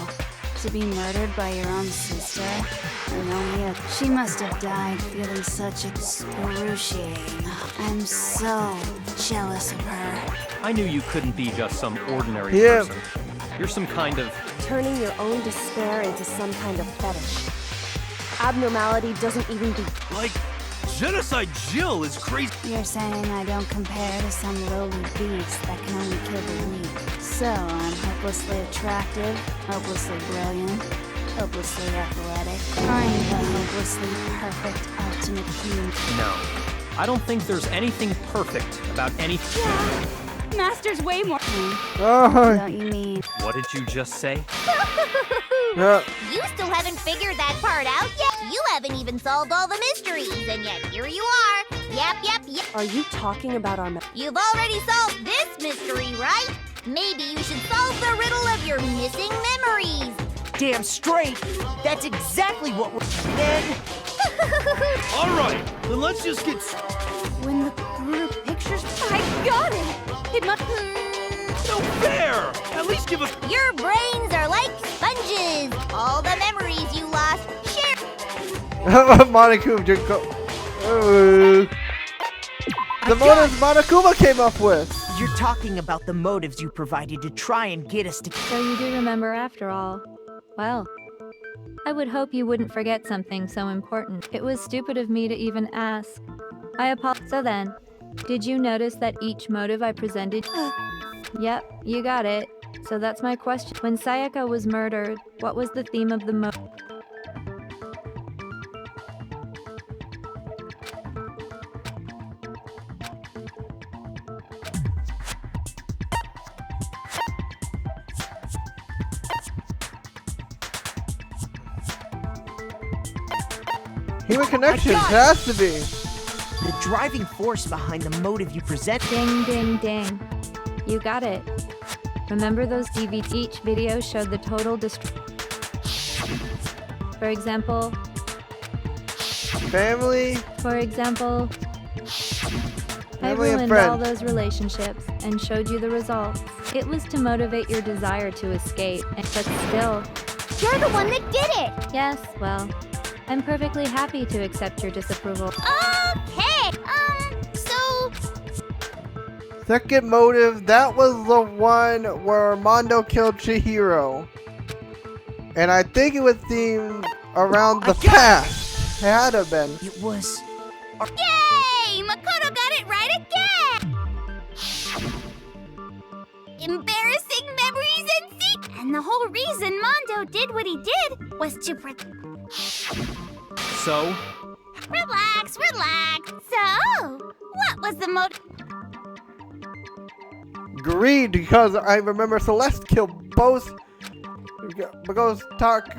[SPEAKER 7] to be murdered by your own sister, and only she must have died feeling such excruciating. I'm so jealous of her.
[SPEAKER 4] I knew you couldn't be just some ordinary person. You're some kind of...
[SPEAKER 2] Turning your own despair into some kind of fetish. Abnormality doesn't even be...
[SPEAKER 5] Like, Genocide Jill is crazy.
[SPEAKER 7] You're saying I don't compare to some lowly beast that can only kill the weak. So I'm hopelessly attractive, hopelessly brilliant, hopelessly athletic. I'm the hopelessly perfect ultimate human.
[SPEAKER 4] No. I don't think there's anything perfect about anything.
[SPEAKER 7] Yeah. Master's way more.
[SPEAKER 1] Oh.
[SPEAKER 7] Don't you mean?
[SPEAKER 4] What did you just say?
[SPEAKER 11] You still haven't figured that part out yet. You haven't even solved all the mysteries, and yet here you are. Yep.
[SPEAKER 2] Are you talking about our...
[SPEAKER 11] You've already solved this mystery, right? Maybe you should solve the riddle of your missing memories.
[SPEAKER 8] Damn straight. That's exactly what we're... Then...
[SPEAKER 5] All right, then let's just get...
[SPEAKER 7] When the group pictures... I got it! It must...
[SPEAKER 5] No fair! At least give us...
[SPEAKER 11] Your brains are like sponges. All the memories you lost, share...
[SPEAKER 1] Monokuma just go... The motives Monokuma came up with!
[SPEAKER 8] You're talking about the motives you provided to try and get us to...
[SPEAKER 10] So you do remember after all. Well, I would hope you wouldn't forget something so important. It was stupid of me to even ask. I apologize. So then, did you notice that each motive I presented... Yep, you got it. So that's my question. When Sayaka was murdered, what was the theme of the motive?
[SPEAKER 1] Human connections, it has to be.
[SPEAKER 8] The driving force behind the motive you present...
[SPEAKER 10] Ding, ding, ding. You got it. Remember those DVDs? Each video showed the total For example...
[SPEAKER 1] Family.
[SPEAKER 10] For example... I
[SPEAKER 1] Family and
[SPEAKER 10] ruined
[SPEAKER 1] friends.
[SPEAKER 10] all those relationships and showed you the results. It was to motivate your desire to escape, but still...
[SPEAKER 7] You're the one that did it!
[SPEAKER 10] Yes, well... I'm perfectly happy to accept your disapproval.
[SPEAKER 7] Okay,
[SPEAKER 1] Second motive, that was the one where Mondo killed Chihiro. And I think it was themed around the past. It had to have been.
[SPEAKER 8] It was...
[SPEAKER 7] Yay! Makoto got it right again! Embarrassing memories and secrets! And the whole reason Mondo did what he did was to
[SPEAKER 4] So?
[SPEAKER 7] Relax, relax. So, what was the motive?
[SPEAKER 1] Greed, because I remember Celeste killed both Tak,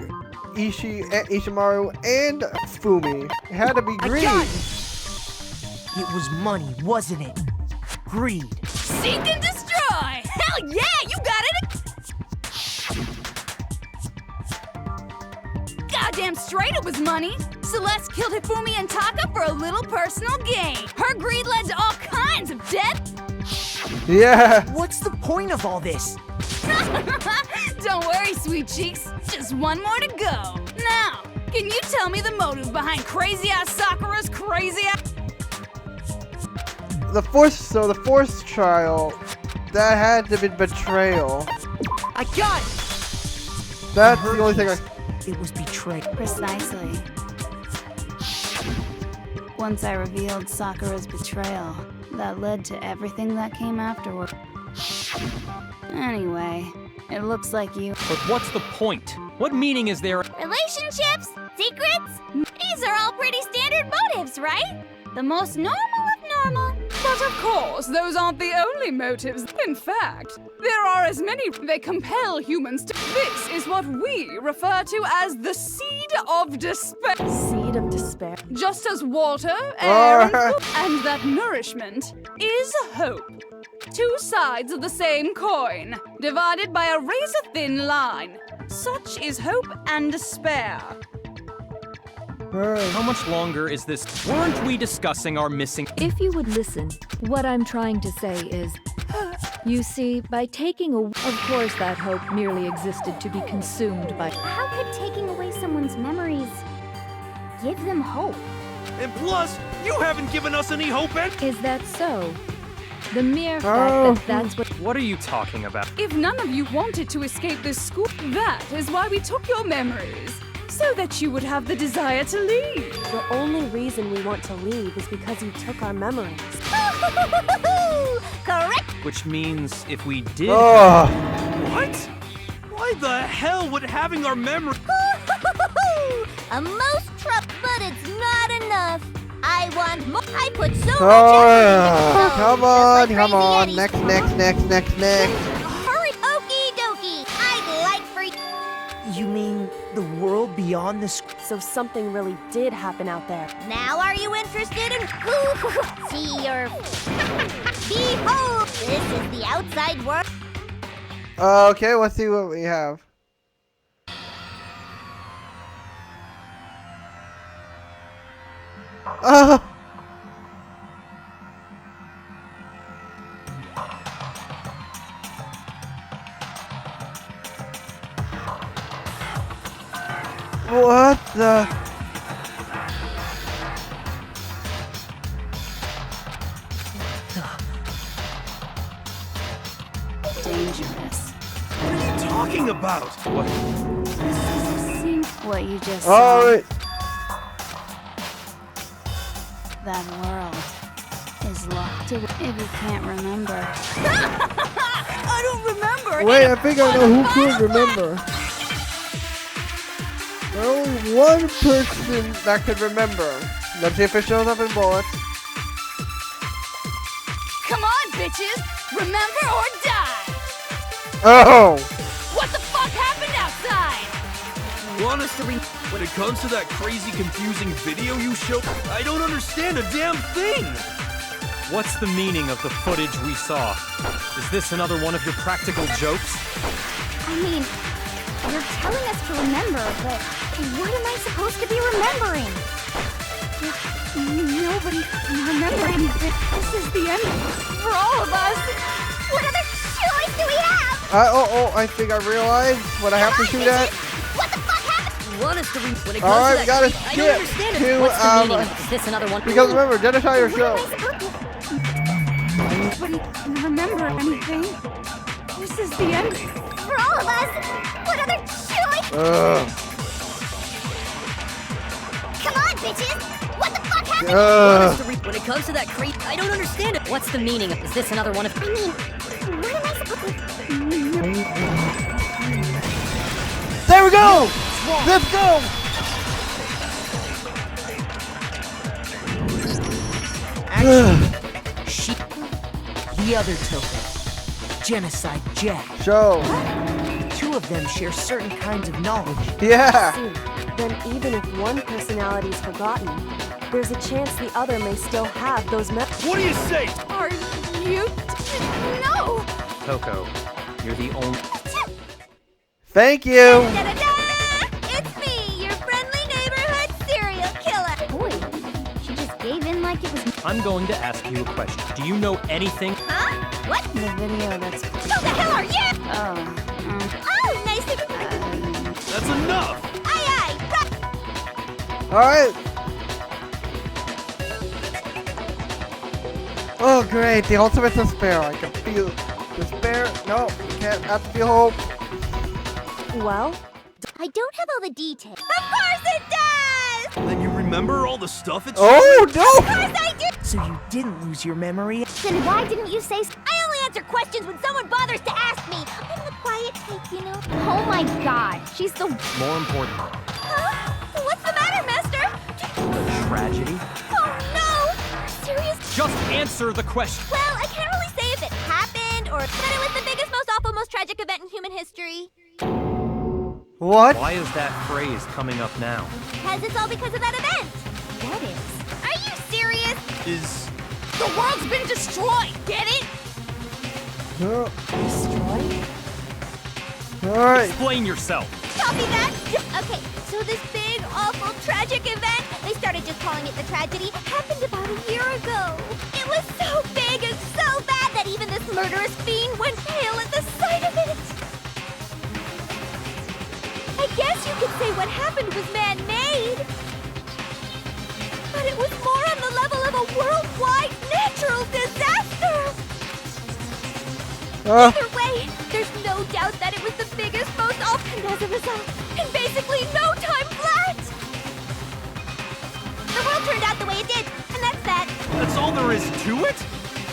[SPEAKER 1] Ishimaru, and Fumi. It had to be greed.
[SPEAKER 8] It was money, wasn't it? Greed.
[SPEAKER 9] Seek and destroy! Hell yeah, you got it! Goddamn straight it was money! Celeste killed Hifumi and Taka for a little personal gain. Her greed led to all kinds of death.
[SPEAKER 1] Yeah.
[SPEAKER 8] What's the point of all this?
[SPEAKER 9] Don't worry, sweet cheeks. Just one more to go. Now, can you tell me the motive behind crazy-ass Sakura's crazy-ass...
[SPEAKER 1] The fourth trial, that had to be betrayal.
[SPEAKER 8] I got it!
[SPEAKER 1] That's the only thing
[SPEAKER 8] It was betrayal.
[SPEAKER 12] Precisely. Once I revealed Sakura's betrayal, that led to everything that came afterward. Anyway, it looks like you...
[SPEAKER 4] But what's the point? What meaning is there?
[SPEAKER 7] Relationships? Secrets? These are all pretty standard motives, right? The most normal of normal.
[SPEAKER 9] But of course, those aren't the only motives. In fact, there are as many. They compel humans to. This is what we refer to as the seed of despair.
[SPEAKER 2] Seed of despair.
[SPEAKER 9] Just as water, air, and food, and that nourishment is hope. Two sides of the same coin, divided by a razor-thin line. Such is hope and despair.
[SPEAKER 4] How much longer is this? Weren't we discussing our missing?
[SPEAKER 10] If you would listen, what I'm trying to say is, you see, by taking away, of course that hope merely existed to be consumed by...
[SPEAKER 11] How could taking away someone's memories give them hope?
[SPEAKER 5] And plus, you haven't given us any hope, and...
[SPEAKER 10] Is that so? The mere fact that that's what...
[SPEAKER 4] What are you talking about?
[SPEAKER 9] If none of you wanted to escape this school, that is why we took your memories. So that you would have the desire to leave.
[SPEAKER 2] The only reason we want to leave is because you took our memories.
[SPEAKER 11] Correct!
[SPEAKER 4] Which means if we did...
[SPEAKER 5] What? Why the hell would having our memory...
[SPEAKER 11] A most but it's not enough. I want more. I put so much effort into
[SPEAKER 1] come on, come on. Next.
[SPEAKER 11] Hurry, okie dokie. I'd like for you.
[SPEAKER 8] You mean the world beyond the school?
[SPEAKER 2] So something really did happen out there.
[SPEAKER 11] Now are you interested in see your behold, this is the outside world.
[SPEAKER 1] Okay, let's see what we have. What the?
[SPEAKER 12] dangerous.
[SPEAKER 5] What are you talking about?
[SPEAKER 4] What?
[SPEAKER 12] What you just
[SPEAKER 1] All
[SPEAKER 12] saw.
[SPEAKER 1] right.
[SPEAKER 12] That world is locked away. If you can't remember.
[SPEAKER 9] I don't remember.
[SPEAKER 1] Wait, I think I know who could remember. There's only one person that could remember. Let's see if it shows up in bullets.
[SPEAKER 9] Come on, bitches! Remember or die!
[SPEAKER 1] Oh!
[SPEAKER 9] What the fuck happened outside?
[SPEAKER 5] You want us to when it comes to that crazy, confusing video you showed, I don't understand a damn thing!
[SPEAKER 4] What's the meaning of the footage we saw? Is this another one of your practical jokes?
[SPEAKER 11] I mean, you're telling us to remember, but what am I supposed to be remembering?
[SPEAKER 9] Nobody remember anything. This is the end for all of us.
[SPEAKER 11] What other choice do we have?
[SPEAKER 1] I think I realized what I have to shoot at.
[SPEAKER 11] What the fuck happened?
[SPEAKER 6] You want us to when it comes
[SPEAKER 1] Alright,
[SPEAKER 6] to
[SPEAKER 1] we gotta
[SPEAKER 6] that, I don't understand
[SPEAKER 1] skip
[SPEAKER 6] it.
[SPEAKER 1] to,
[SPEAKER 6] What's the meaning? Is this another one?
[SPEAKER 1] because remember, Genocide or Show.
[SPEAKER 11] What am I supposed to...
[SPEAKER 9] Nobody can remember anything. This is the end.
[SPEAKER 11] For all of us! What other choice? Come on, bitches! What the fuck happened?
[SPEAKER 6] When it comes to that creep, I don't understand it. What's the meaning of? Is this another one of?
[SPEAKER 11] I mean, what am I supposed to...
[SPEAKER 1] There we go! Let's go!
[SPEAKER 8] The other token, Genocide Jack.
[SPEAKER 1] Show.
[SPEAKER 8] The two of them share certain kinds of knowledge.
[SPEAKER 1] Yeah.
[SPEAKER 2] Then even if one personality is forgotten, there's a chance the other may still have those memories.
[SPEAKER 5] What do you say?
[SPEAKER 9] Are you? No!
[SPEAKER 4] Coco, you're the only.
[SPEAKER 1] Thank you.
[SPEAKER 11] Da-da-da! It's me, your friendly neighborhood serial killer.
[SPEAKER 7] Boy, she just gave in like it was.
[SPEAKER 4] I'm going to ask you a question. Do you know anything?
[SPEAKER 11] Huh? What?
[SPEAKER 12] The video that's.
[SPEAKER 11] Who the hell are you?
[SPEAKER 12] Oh.
[SPEAKER 11] Oh, nice to...
[SPEAKER 5] That's enough!
[SPEAKER 11] Aye, aye!
[SPEAKER 1] Alright. Oh, great. The ultimate despair. I can feel despair. No, can't. I have to feel hope.
[SPEAKER 2] Well,
[SPEAKER 11] I don't have all the details. Of course it does!
[SPEAKER 5] Then you remember all the stuff it's...
[SPEAKER 1] Oh,
[SPEAKER 11] Of
[SPEAKER 1] no.
[SPEAKER 11] course I do!
[SPEAKER 8] So you didn't lose your memory?
[SPEAKER 11] Then why didn't you say... I only answer questions when someone bothers to ask me. I'm the quiet type, you know?
[SPEAKER 7] Oh my god, she's the.
[SPEAKER 4] More importantly,
[SPEAKER 11] Huh? What's the matter, mister?
[SPEAKER 4] tragedy?
[SPEAKER 11] Oh, no! Serious?
[SPEAKER 4] Just answer the question.
[SPEAKER 11] Well, I can't really say if it happened or that it was the biggest, most awful, most tragic event in human history.
[SPEAKER 1] What?
[SPEAKER 4] Why is that phrase coming up now?
[SPEAKER 11] Because it's all because of that event. What is? Are you serious?
[SPEAKER 5] Is...
[SPEAKER 9] The world's been destroyed. Get it?
[SPEAKER 1] Alright.
[SPEAKER 4] Explain yourself.
[SPEAKER 11] Copy that. Okay, so this big, awful, tragic event, they started just calling it the tragedy, happened about a year ago. It was so big and so bad that even this murderous fiend went pale at the sight of it. I guess you could say what happened was man-made. But it was more on the level of a worldwide natural disaster. Either way, there's no doubt that it was the biggest, most awful, and as a result, in basically no time flat. The world turned out the way it did, and that's that.
[SPEAKER 5] That's all there is to it?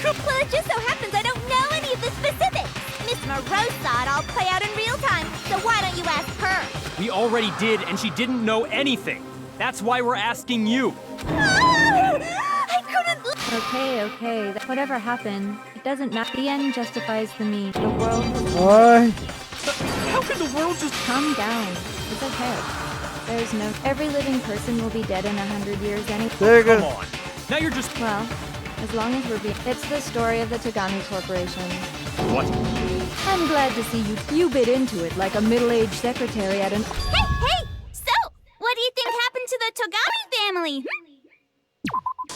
[SPEAKER 11] Well, it just so happens I don't know any of the specifics. Miss Morose saw it all play out in real time, so why don't you ask her?
[SPEAKER 4] We already did, and she didn't know anything. That's why we're asking you.
[SPEAKER 11] I couldn't...
[SPEAKER 10] Okay. Whatever happened, it doesn't matter. The end justifies the means. The world.
[SPEAKER 1] Why?
[SPEAKER 5] How could the world just...
[SPEAKER 10] Calm down. It's okay. There's no. Every living person will be dead in 100 years anyway.
[SPEAKER 1] There you
[SPEAKER 4] Come
[SPEAKER 1] go.
[SPEAKER 4] on. Now you're just...
[SPEAKER 10] Well, as long as we're being. It's the story of the Tagami Corporation.
[SPEAKER 4] What?
[SPEAKER 10] I'm glad to see you. You bit into it like a middle-aged secretary at an.
[SPEAKER 7] Hey! So, what do you think happened to the Togami family?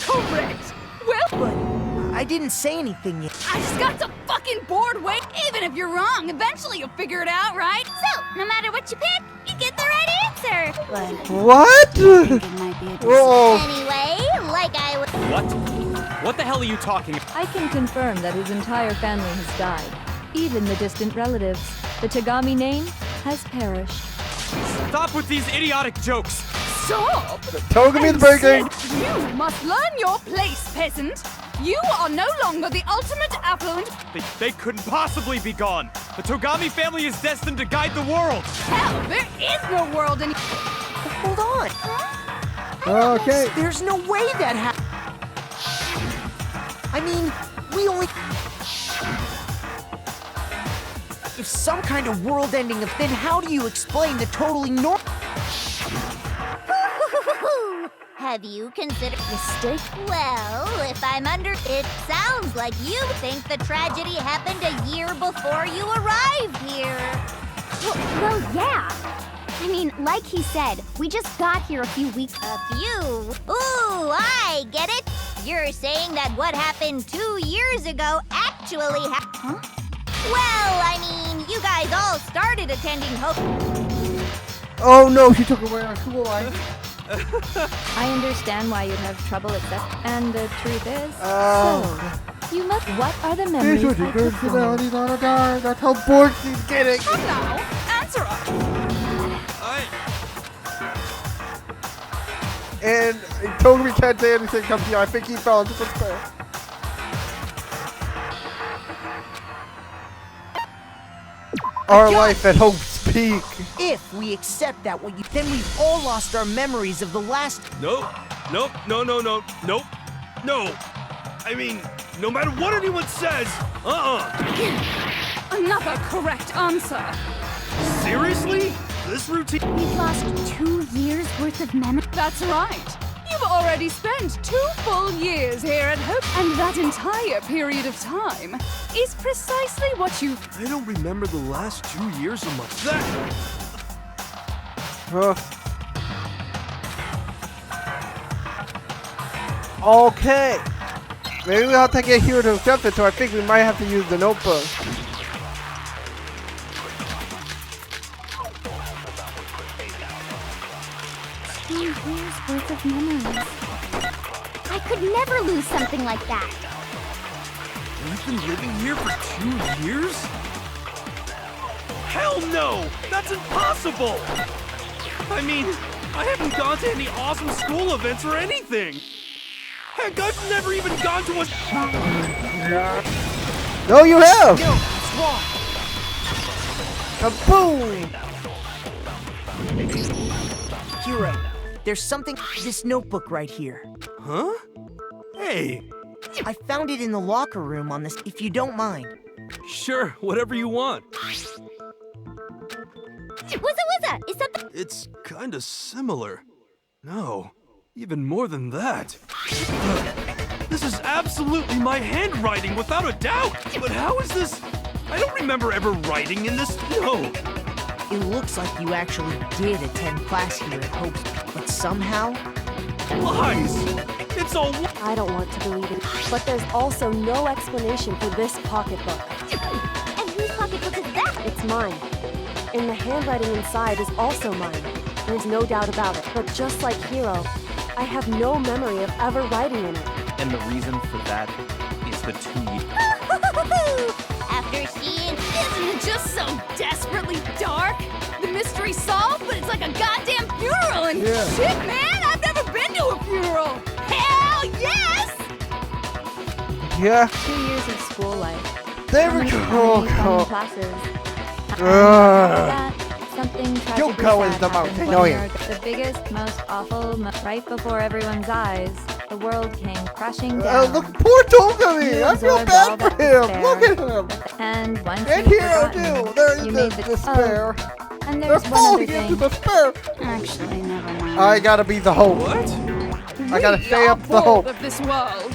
[SPEAKER 9] Correct. Well,
[SPEAKER 8] But I didn't say anything yet.
[SPEAKER 9] I just got so fucking bored. Wait, even if you're wrong, eventually you'll figure it out, right?
[SPEAKER 7] So, no matter what you pick, you get the right answer.
[SPEAKER 12] But
[SPEAKER 1] What?
[SPEAKER 12] I think it might be a
[SPEAKER 1] Whoa.
[SPEAKER 11] Anyway, like I was...
[SPEAKER 4] What? What the hell are you talking?
[SPEAKER 10] I can confirm that his entire family has died. Even the distant relatives. The Tagami name has perished.
[SPEAKER 4] Stop with these idiotic jokes.
[SPEAKER 9] Stop!
[SPEAKER 1] Togami is breaking.
[SPEAKER 9] You must learn your place, peasant. You are no longer the ultimate affluent.
[SPEAKER 4] They couldn't possibly be gone. The Togami family is destined to guide the world.
[SPEAKER 9] Hell, there is no world any.
[SPEAKER 8] Hold on.
[SPEAKER 1] Okay.
[SPEAKER 8] There's no way that happened. I mean, we only... If some kind of world-ending event, then how do you explain the totally normal...
[SPEAKER 11] Have you considered mistake? Well, if I'm under, it sounds like you think the tragedy happened a year before you arrived here.
[SPEAKER 7] Well, yeah. I mean, like he said, we just got here a few weeks.
[SPEAKER 11] A few? Ooh, I get it. You're saying that what happened 2 years ago actually happened.
[SPEAKER 7] Huh?
[SPEAKER 11] Well, I mean, you guys all started attending Hope.
[SPEAKER 1] Oh no, she took away our cool life.
[SPEAKER 10] I understand why you'd have trouble accepting. And the truth is,
[SPEAKER 1] Oh.
[SPEAKER 10] so You must. What are the memories?
[SPEAKER 1] He's
[SPEAKER 10] I took from you?
[SPEAKER 1] he's on a die. That's how bored she's getting.
[SPEAKER 9] Come now, answer us.
[SPEAKER 1] And he totally can't say anything comes here. I think he fell into despair. Our life at Hope's Peak.
[SPEAKER 8] If we accept that, then we've all lost our memories of the last.
[SPEAKER 5] Nope. Nope. No. No. I mean, no matter what anyone says,
[SPEAKER 9] Another correct answer.
[SPEAKER 5] Seriously? This routine?
[SPEAKER 7] We've lost 2 years worth of memory.
[SPEAKER 9] That's right. You've already spent 2 full years here at Hope, and that entire period of time is precisely what you.
[SPEAKER 5] I don't remember the last 2 years of my. That.
[SPEAKER 1] Okay. Maybe we'll have to get here to accept it, so I think we might have to use the notebook.
[SPEAKER 7] Years worth of memories. I could never lose something like that.
[SPEAKER 5] We've been living here for 2 years? Hell no! That's impossible! I mean, I haven't gone to any awesome school events or anything! Heck, I've never even gone to a...
[SPEAKER 1] No, you have!
[SPEAKER 8] No, it's wrong.
[SPEAKER 1] Kaboom!
[SPEAKER 8] Hero, there's something. This notebook right here.
[SPEAKER 5] Huh? Hey!
[SPEAKER 8] I found it in the locker room on this. If you don't mind.
[SPEAKER 5] Sure, whatever you want.
[SPEAKER 7] Wizza, is something?
[SPEAKER 5] It's kinda similar. No, even more than that. This is absolutely my handwriting, without a doubt! But how is this? I don't remember ever writing in this. No!
[SPEAKER 8] It looks like you actually did attend class here at Hope's, but somehow.
[SPEAKER 5] Lies! It's all.
[SPEAKER 2] I don't want to believe it, but there's also no explanation for this pocketbook.
[SPEAKER 7] And whose pocketbook is that?
[SPEAKER 2] It's mine. And the handwriting inside is also mine. There's no doubt about it. But just like Hero, I have no memory of ever writing in it.
[SPEAKER 4] And the reason for that is the 2 years.
[SPEAKER 7] After she and...
[SPEAKER 9] Isn't it just so desperately dark? The mystery solved, but it's like a goddamn funeral and shit, man! I've never been to a funeral! Hell yes!
[SPEAKER 1] Yeah.
[SPEAKER 2] 2 years of school life.
[SPEAKER 1] There we
[SPEAKER 2] How many
[SPEAKER 1] go.
[SPEAKER 2] classes.
[SPEAKER 10] That, something tragic.
[SPEAKER 1] Yoko is the most annoying.
[SPEAKER 10] The biggest, most awful, right before everyone's eyes, the world came crashing down.
[SPEAKER 1] Look, poor Togami!
[SPEAKER 10] You
[SPEAKER 1] I feel
[SPEAKER 10] absorbed all
[SPEAKER 1] bad for
[SPEAKER 10] that
[SPEAKER 1] him!
[SPEAKER 10] despair.
[SPEAKER 1] Look at him!
[SPEAKER 10] And once
[SPEAKER 1] And
[SPEAKER 10] you've
[SPEAKER 1] Hero
[SPEAKER 10] forgotten,
[SPEAKER 1] too! There's
[SPEAKER 10] you
[SPEAKER 1] the
[SPEAKER 10] made the
[SPEAKER 1] despair!
[SPEAKER 10] Oh, and
[SPEAKER 1] They're
[SPEAKER 10] there's one other
[SPEAKER 1] falling into
[SPEAKER 10] thing.
[SPEAKER 1] despair!
[SPEAKER 12] Actually, never mind.
[SPEAKER 1] I gotta be the hope.
[SPEAKER 5] What?
[SPEAKER 1] I gotta
[SPEAKER 9] We
[SPEAKER 1] stay
[SPEAKER 9] are
[SPEAKER 1] up the hope.
[SPEAKER 9] of this world.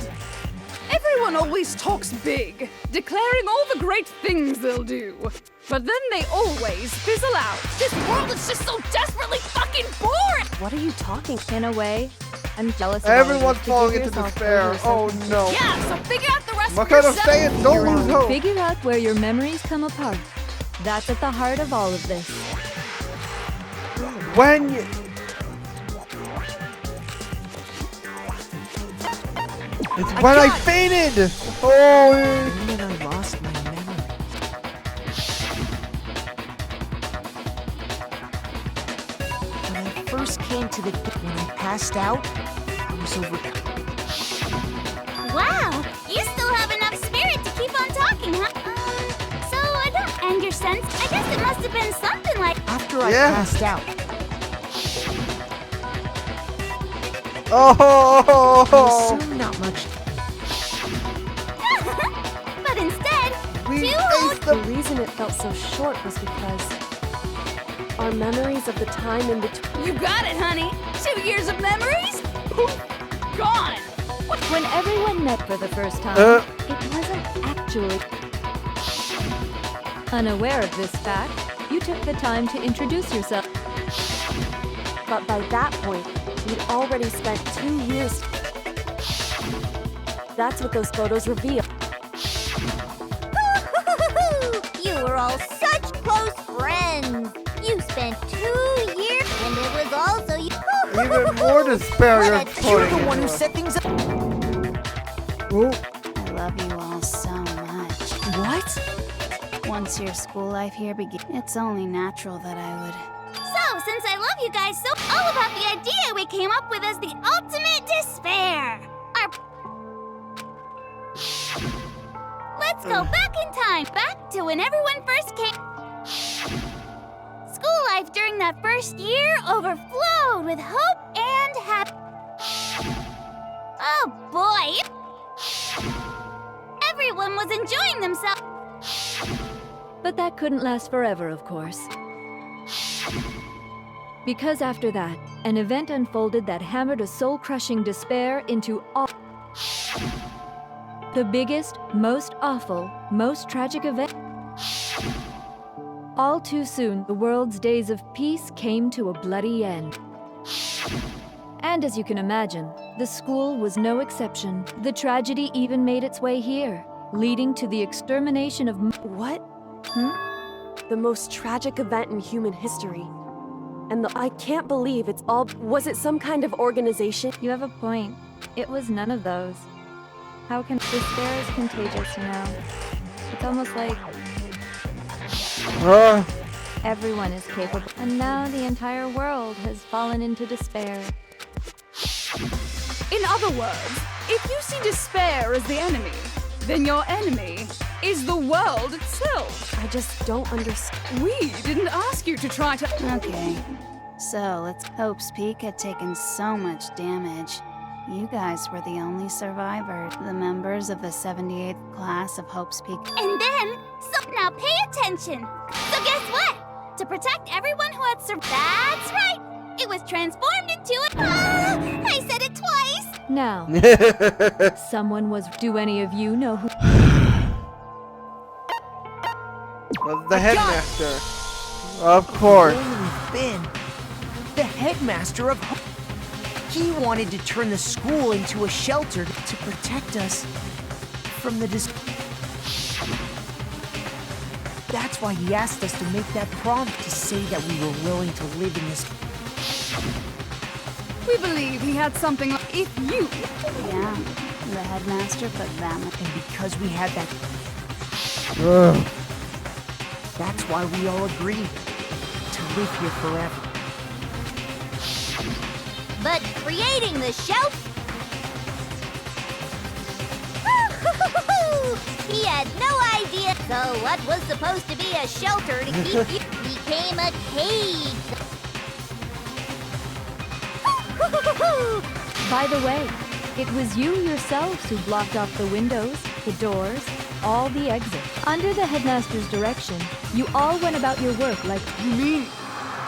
[SPEAKER 9] Everyone always talks big, declaring all the great things they'll do. But then they always fizzle out. This world is just so desperately fucking boring!
[SPEAKER 2] What are you talking?
[SPEAKER 10] In a way, I'm jealous of all of you
[SPEAKER 1] Everyone's
[SPEAKER 10] to
[SPEAKER 1] falling
[SPEAKER 10] give
[SPEAKER 1] into
[SPEAKER 10] yourself
[SPEAKER 1] despair.
[SPEAKER 10] over
[SPEAKER 1] Oh
[SPEAKER 10] something.
[SPEAKER 1] no.
[SPEAKER 9] Yeah, so figure out the rest
[SPEAKER 1] What
[SPEAKER 9] of
[SPEAKER 1] kind of
[SPEAKER 9] yourself.
[SPEAKER 1] saying? Don't lose hope.
[SPEAKER 10] Figure out where your memories come apart. That's at the heart of all of this.
[SPEAKER 1] When you... It's when I fainted! Oh,
[SPEAKER 8] And then I lost my memory. When I first came to the... When I passed out, I was overcome.
[SPEAKER 7] Wow, you still have enough spirit to keep on talking, huh? So I don't... And your sense? I guess it must have been something like...
[SPEAKER 8] After I
[SPEAKER 1] Yeah.
[SPEAKER 8] passed out,
[SPEAKER 1] oh!
[SPEAKER 8] I assumed not much.
[SPEAKER 7] But instead,
[SPEAKER 1] We
[SPEAKER 7] two whole...
[SPEAKER 1] faced
[SPEAKER 2] The
[SPEAKER 1] the...
[SPEAKER 2] reason it felt so short was because our memories of the time in between.
[SPEAKER 9] You got it, honey. 2 years of memories? Poof, gone.
[SPEAKER 10] When everyone met for the first time, it wasn't actually. Unaware of this fact, you took the time to introduce yourself.
[SPEAKER 2] But by that point, we'd already spent 2 years. That's what those photos reveal.
[SPEAKER 11] You were all such close friends. You spent 2 years, and it was also you.
[SPEAKER 1] Even more despair you're
[SPEAKER 11] What a
[SPEAKER 8] You're
[SPEAKER 1] putting
[SPEAKER 8] the one who
[SPEAKER 1] into
[SPEAKER 8] set things up.
[SPEAKER 1] Ooh.
[SPEAKER 12] I love you all so much.
[SPEAKER 8] What?
[SPEAKER 12] Once your school life here begins, it's only natural that I would.
[SPEAKER 7] So, since I love you guys so, all about the idea we came up with as the ultimate despair. Let's go back in time, back to when everyone first came. School life during that first year overflowed with hope and oh boy! Everyone was enjoying themselves.
[SPEAKER 10] But that couldn't last forever, of course. Because after that, an event unfolded that hammered a soul-crushing despair into the biggest, most awful, most tragic event. All too soon, the world's days of peace came to a bloody end. And as you can imagine, the school was no exception. The tragedy even made its way here, leading to the extermination of
[SPEAKER 13] What? The most tragic event in human history. And I can't believe it's all. Was it some kind of organization?
[SPEAKER 10] You have a point. It was none of those. How can despair is contagious, you know? It's almost like everyone is capable. And now the entire world has fallen into despair.
[SPEAKER 9] In other words, if you see despair as the enemy, then your enemy is the world itself.
[SPEAKER 13] I just don't understand.
[SPEAKER 9] We didn't ask you to try to.
[SPEAKER 12] Okay, so let's. Hope's Peak had taken so much damage. You guys were the only survivors, the members of the 78th class of Hope's Peak.
[SPEAKER 7] And then, so now pay attention. So guess what? To protect everyone who had survived. That's right. It was transformed into a. I said it twice.
[SPEAKER 10] Now, someone was. Do any of you know who?
[SPEAKER 1] Was the headmaster. Of course.
[SPEAKER 8] We've been the headmaster of Hope. He wanted to turn the school into a shelter to protect us from the That's why he asked us to make that promise, to say that we were willing to live in this.
[SPEAKER 9] We believe he had something like. If you.
[SPEAKER 12] Yeah, the headmaster put them.
[SPEAKER 8] And because we had that. That's why we all agreed to live here forever.
[SPEAKER 7] But creating the shelter. He had no idea. So what was supposed to be a shelter to keep you became a cage.
[SPEAKER 10] By the way, it was you yourselves who blocked off the windows, the doors, all the exits. Under the headmaster's direction, you all went about your work like.
[SPEAKER 5] You mean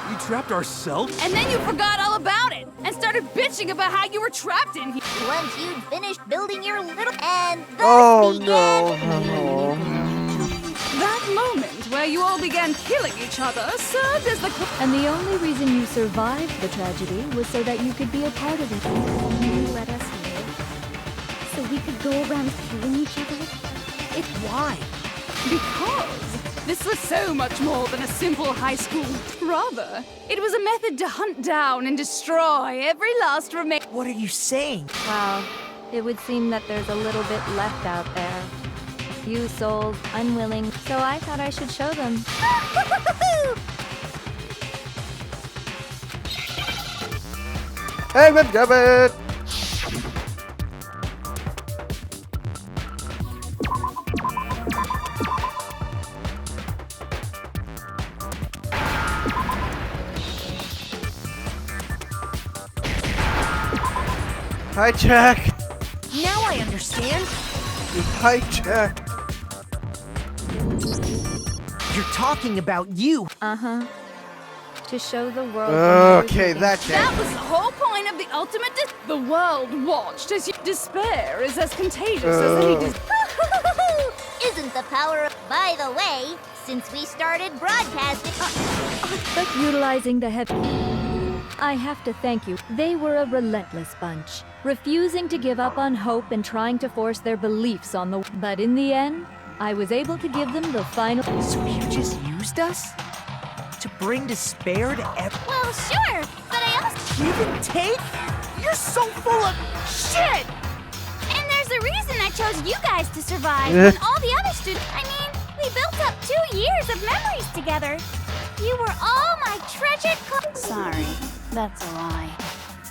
[SPEAKER 5] we trapped ourselves?
[SPEAKER 9] And then you forgot all about it and started bitching about how you were trapped in here.
[SPEAKER 7] Once you'd finished building your little and thus
[SPEAKER 1] no.
[SPEAKER 9] That moment where you all began killing each other served as the.
[SPEAKER 10] And the only reason you survived the tragedy was so that you could be a part of it.
[SPEAKER 11] You let us live, so we could go around killing each other.
[SPEAKER 8] It's why?
[SPEAKER 9] Because this was so much more than a simple high school. Rather, it was a method to hunt down and destroy every last remain.
[SPEAKER 8] What are you saying?
[SPEAKER 10] Well, it would seem that there's a little bit left out there. A few souls unwilling, so I thought I should show them.
[SPEAKER 1] Hey, let's grab it! Hijack!
[SPEAKER 8] Now I understand.
[SPEAKER 1] You hijack!
[SPEAKER 8] You're talking about you.
[SPEAKER 10] Uh-huh. To show the world.
[SPEAKER 1] Okay, that
[SPEAKER 9] That was the whole point of the ultimate. The world watched as you. Despair is as contagious as any.
[SPEAKER 7] Isn't the power of. By the way, since we started broadcasting.
[SPEAKER 10] But utilizing the head. I have to thank you. They were a relentless bunch, refusing to give up on hope and trying to force their beliefs on the. But in the end, I was able to give them the final.
[SPEAKER 8] So you just used us? To bring despair to everyone?
[SPEAKER 7] Well, sure, but I also.
[SPEAKER 8] Give and take? You're so full of shit!
[SPEAKER 7] And there's a reason I chose you guys to survive when all the other students. I mean, we built up 2 years of memories together. You were all my treasured.
[SPEAKER 12] Sorry, that's a lie.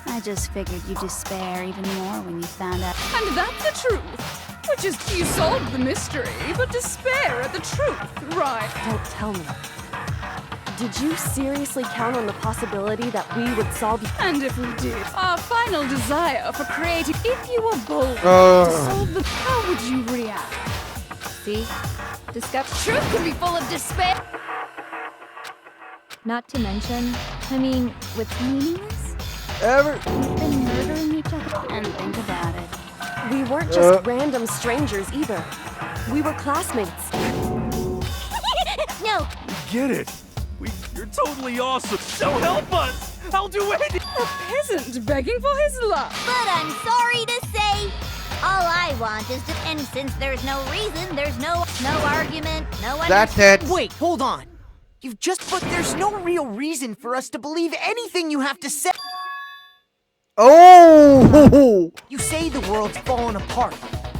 [SPEAKER 12] I just figured you'd despair even more when you found out.
[SPEAKER 9] And that's the truth. Which is, you solved the mystery, but despair at the truth, right?
[SPEAKER 13] Don't tell me. Did you seriously count on the possibility that we would solve?
[SPEAKER 9] And if we did, our final desire for creating. If you were bold to solve the. How would you react?
[SPEAKER 10] See?
[SPEAKER 9] Truth can be full of despair.
[SPEAKER 10] Not to mention, I mean, with
[SPEAKER 12] Meaningless? We've been murdering each other. And think about it.
[SPEAKER 13] We weren't just random strangers either. We were classmates.
[SPEAKER 7] No.
[SPEAKER 5] Get it? You're totally awesome. So help us. I'll do anything.
[SPEAKER 9] A peasant begging for his love.
[SPEAKER 11] But I'm sorry to say, all I want is to. And since there's no reason, there's no argument, no.
[SPEAKER 1] That's it.
[SPEAKER 8] Wait, hold on. You've just. But there's no real reason for us to believe anything you have to say.
[SPEAKER 1] Oh!
[SPEAKER 8] You say the world's fallen apart,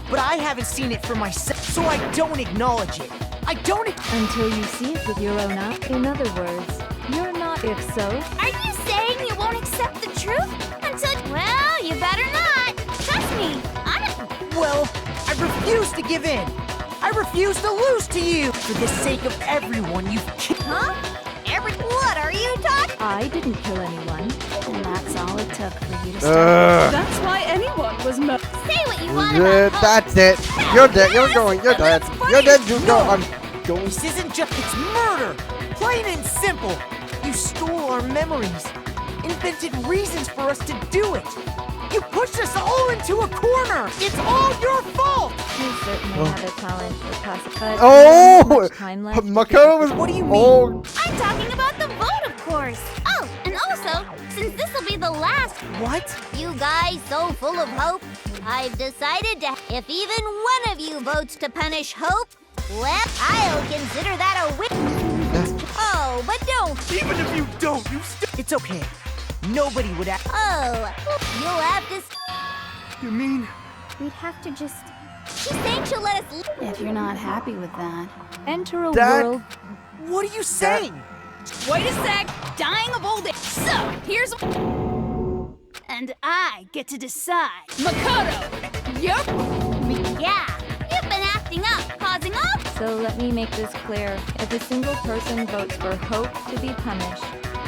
[SPEAKER 8] but I haven't seen it for myself, so I don't acknowledge it. I don't.
[SPEAKER 10] Until you see it with your own eyes. In other words, you're not. If so,
[SPEAKER 7] Are you saying you won't accept the truth until? Well, you better not. Trust me,
[SPEAKER 8] Well, I refuse to give in. I refuse to lose to you. For the sake of everyone you've killed.
[SPEAKER 11] Huh? What are you talking?
[SPEAKER 10] I didn't kill anyone.
[SPEAKER 12] And that's all it took for you to start.
[SPEAKER 9] That's why anyone was murdered.
[SPEAKER 7] Say what you want about hope.
[SPEAKER 1] That's it. You're dead. You're going. You're dead. You're dead. You go. I'm going.
[SPEAKER 8] This isn't just. It's murder. Plain and simple. You stole our memories. Invented reasons for us to do it. You pushed us all into a corner. It's all your fault.
[SPEAKER 10] You certainly have a talent for but
[SPEAKER 1] Oh!
[SPEAKER 10] time left.
[SPEAKER 1] Makoto was.
[SPEAKER 8] What do you mean?
[SPEAKER 1] Oh.
[SPEAKER 7] I'm talking about the vote, of course. Oh, and also, since this will be the last.
[SPEAKER 8] What?
[SPEAKER 11] You guys so full of hope. I've decided to. If even one of you votes to punish hope, well, I'll consider that a win. Oh, but don't.
[SPEAKER 5] Even if you don't, you still.
[SPEAKER 8] It's okay. Nobody would act.
[SPEAKER 11] Oh, you'll have to.
[SPEAKER 5] You mean?
[SPEAKER 7] We'd have to just.
[SPEAKER 11] She's saying she'll let us.
[SPEAKER 12] If you're not happy with that.
[SPEAKER 10] Enter a
[SPEAKER 1] That-
[SPEAKER 10] world.
[SPEAKER 8] What are you saying?
[SPEAKER 9] Wait a sec. Dying of old age. So, here's.
[SPEAKER 12] And I get to decide.
[SPEAKER 9] Makoto! Yup!
[SPEAKER 7] Yeah, you've been acting up, causing all.
[SPEAKER 10] So let me make this clear. If a single person votes for Hope to be punished,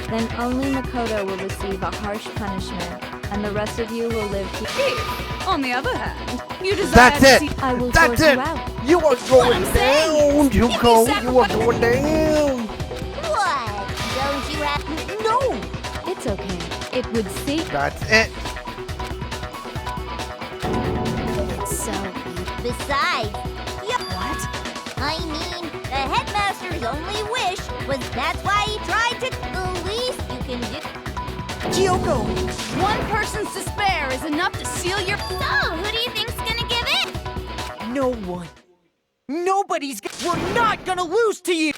[SPEAKER 10] then only Makoto will receive a harsh punishment, and the rest of you will live here.
[SPEAKER 9] If, on the other hand, you desire
[SPEAKER 1] That's
[SPEAKER 9] to
[SPEAKER 1] it.
[SPEAKER 9] see.
[SPEAKER 10] I will
[SPEAKER 1] That's
[SPEAKER 10] force
[SPEAKER 1] it.
[SPEAKER 10] you out.
[SPEAKER 1] You are going
[SPEAKER 9] I'm saying
[SPEAKER 1] down. You
[SPEAKER 9] is,
[SPEAKER 1] go.
[SPEAKER 9] if you
[SPEAKER 1] You are going down.
[SPEAKER 11] What? Don't you have.
[SPEAKER 8] No.
[SPEAKER 10] It's okay. It would see.
[SPEAKER 1] That's it.
[SPEAKER 12] It's so easy.
[SPEAKER 11] Besides,
[SPEAKER 12] What?
[SPEAKER 11] I mean, the headmaster's only wish was that's why he tried to. The least you can do.
[SPEAKER 8] Kyoko.
[SPEAKER 9] One person's despair is enough to seal your.
[SPEAKER 7] So, who do you think's gonna give in?
[SPEAKER 8] No one. Nobody's. We're not gonna lose to you.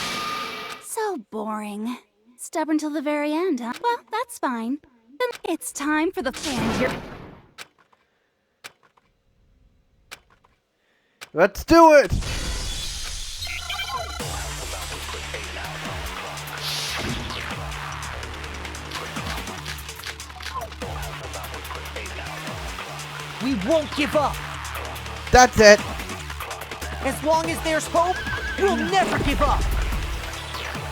[SPEAKER 12] So boring. Stubborn till the very end, huh? Well, that's fine. Then it's time for the fan here.
[SPEAKER 1] Let's do it.
[SPEAKER 8] We won't give up.
[SPEAKER 1] That's it.
[SPEAKER 8] As long as there's hope, we'll never give up.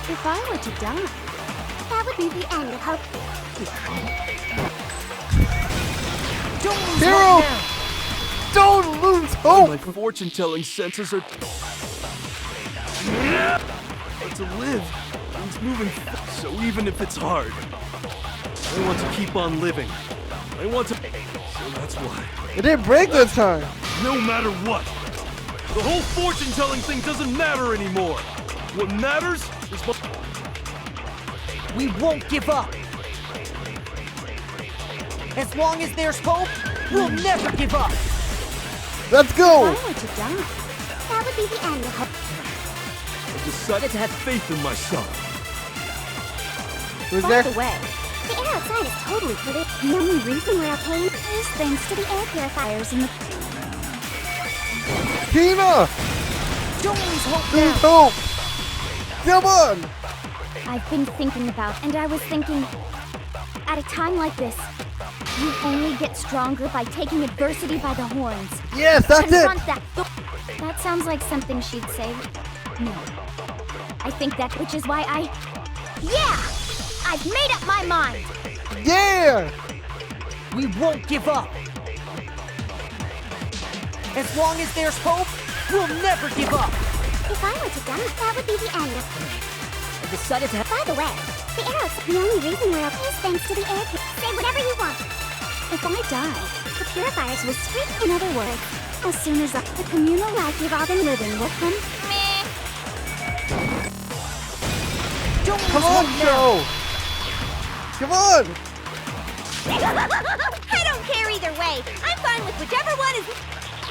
[SPEAKER 7] If I were to die, that would be the end of hope.
[SPEAKER 8] Don't lose
[SPEAKER 1] Hero!
[SPEAKER 8] hope now.
[SPEAKER 1] Don't lose
[SPEAKER 5] My
[SPEAKER 1] hope.
[SPEAKER 5] fortune-telling senses are. But to live means moving. So even if it's hard, I want to keep on living. I want to. So that's why.
[SPEAKER 1] It didn't break this time.
[SPEAKER 5] No matter what, the whole fortune-telling thing doesn't matter anymore. What matters is what.
[SPEAKER 8] We won't give up. As long as there's hope, we'll never give up.
[SPEAKER 1] Let's go.
[SPEAKER 7] If I were to die, that would be the end of hope.
[SPEAKER 5] I decided to have faith in myself.
[SPEAKER 1] Who's
[SPEAKER 7] By
[SPEAKER 1] there?
[SPEAKER 7] the way, the air outside is totally pretty. The only reason we're okay is thanks to the air purifiers in the.
[SPEAKER 1] Tina!
[SPEAKER 8] Don't lose hope
[SPEAKER 1] Lose
[SPEAKER 8] now.
[SPEAKER 1] hope! Come on!
[SPEAKER 11] I've been thinking about, and I was thinking, at a time like this, you only get stronger by taking adversity by the horns.
[SPEAKER 1] Yes, that's it!
[SPEAKER 11] Confront that. That sounds like something she'd say. No. I think that, which is why Yeah! I've made up my mind!
[SPEAKER 1] Yeah!
[SPEAKER 8] We won't give up. As long as there's hope, we'll never give up.
[SPEAKER 11] If I were to die, that would be the end of me.
[SPEAKER 8] I decided to have...
[SPEAKER 11] By the way, the arrows, the only reason we're okay is thanks to the air purifiers. Say whatever you want. If I die, the purifiers will scream. In other words, as soon as the communal life you've all been living will come. Meh.
[SPEAKER 1] Come on, Joe! Come on!
[SPEAKER 11] I don't care either way. I'm fine with whichever one is...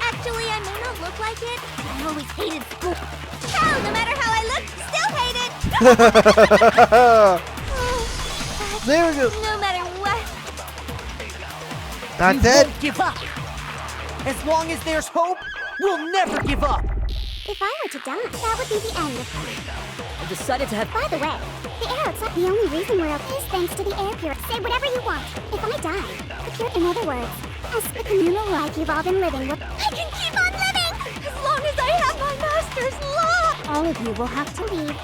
[SPEAKER 11] Actually, I may not look like it. I always hated school. Hell, no matter how I look, still hate it.
[SPEAKER 1] There we go.
[SPEAKER 11] No matter what.
[SPEAKER 1] That's
[SPEAKER 8] we
[SPEAKER 1] it.
[SPEAKER 8] won't give up. As long as there's hope, we'll never give up.
[SPEAKER 11] If I were to die, that would be the end of me.
[SPEAKER 8] I decided to have...
[SPEAKER 11] By the way, the arrows, the only reason we're okay is thanks to the air purifiers. Say whatever you want. If I die, in other words, as the communal life you've all been living will... I can keep on living! As long as I have my master's law! All of you will have to leave.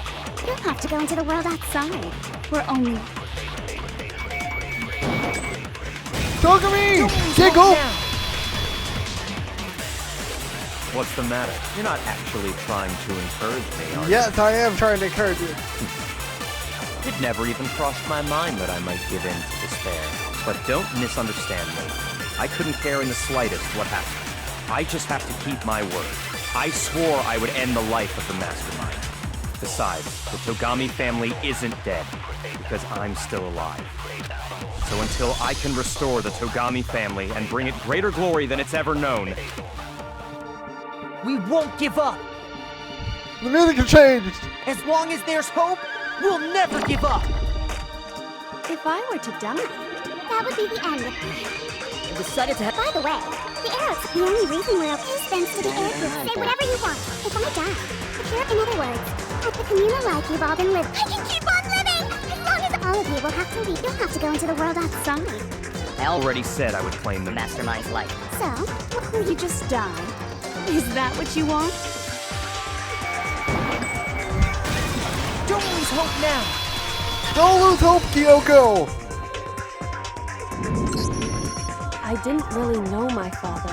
[SPEAKER 11] You'll have to go into the world outside. We're only...
[SPEAKER 1] Talk to me! Jiggle!
[SPEAKER 4] What's the matter? You're not actually trying to encourage me, are you?
[SPEAKER 1] Yes, I am trying to encourage you.
[SPEAKER 4] It never even crossed my mind that I might give in to despair. But don't misunderstand me. I couldn't care in the slightest what happened. I just have to keep my word. I swore I would end the life of the mastermind. Besides, the Togami family isn't dead, because I'm still alive. So until I can restore the Togami family and bring it greater glory than it's ever known,
[SPEAKER 8] we won't give up.
[SPEAKER 1] The music has changed.
[SPEAKER 8] As long as there's hope, we'll never give up.
[SPEAKER 12] If I were to die,
[SPEAKER 11] that would be the end of me.
[SPEAKER 8] I decided to have...
[SPEAKER 11] By the way, the arrows, the only reason we're okay is thanks to the air purifiers. Say whatever you want. If I die, in other words, at the communal life you've all been living. I can keep on living! As long as all of you will have to leave, you'll have to go into the world outside.
[SPEAKER 4] I already said I would claim the mastermind's life.
[SPEAKER 11] So?
[SPEAKER 12] Will you just die? Is that what you want?
[SPEAKER 8] Don't lose hope now!
[SPEAKER 1] Don't lose hope, Kyoko!
[SPEAKER 13] I didn't really know my father,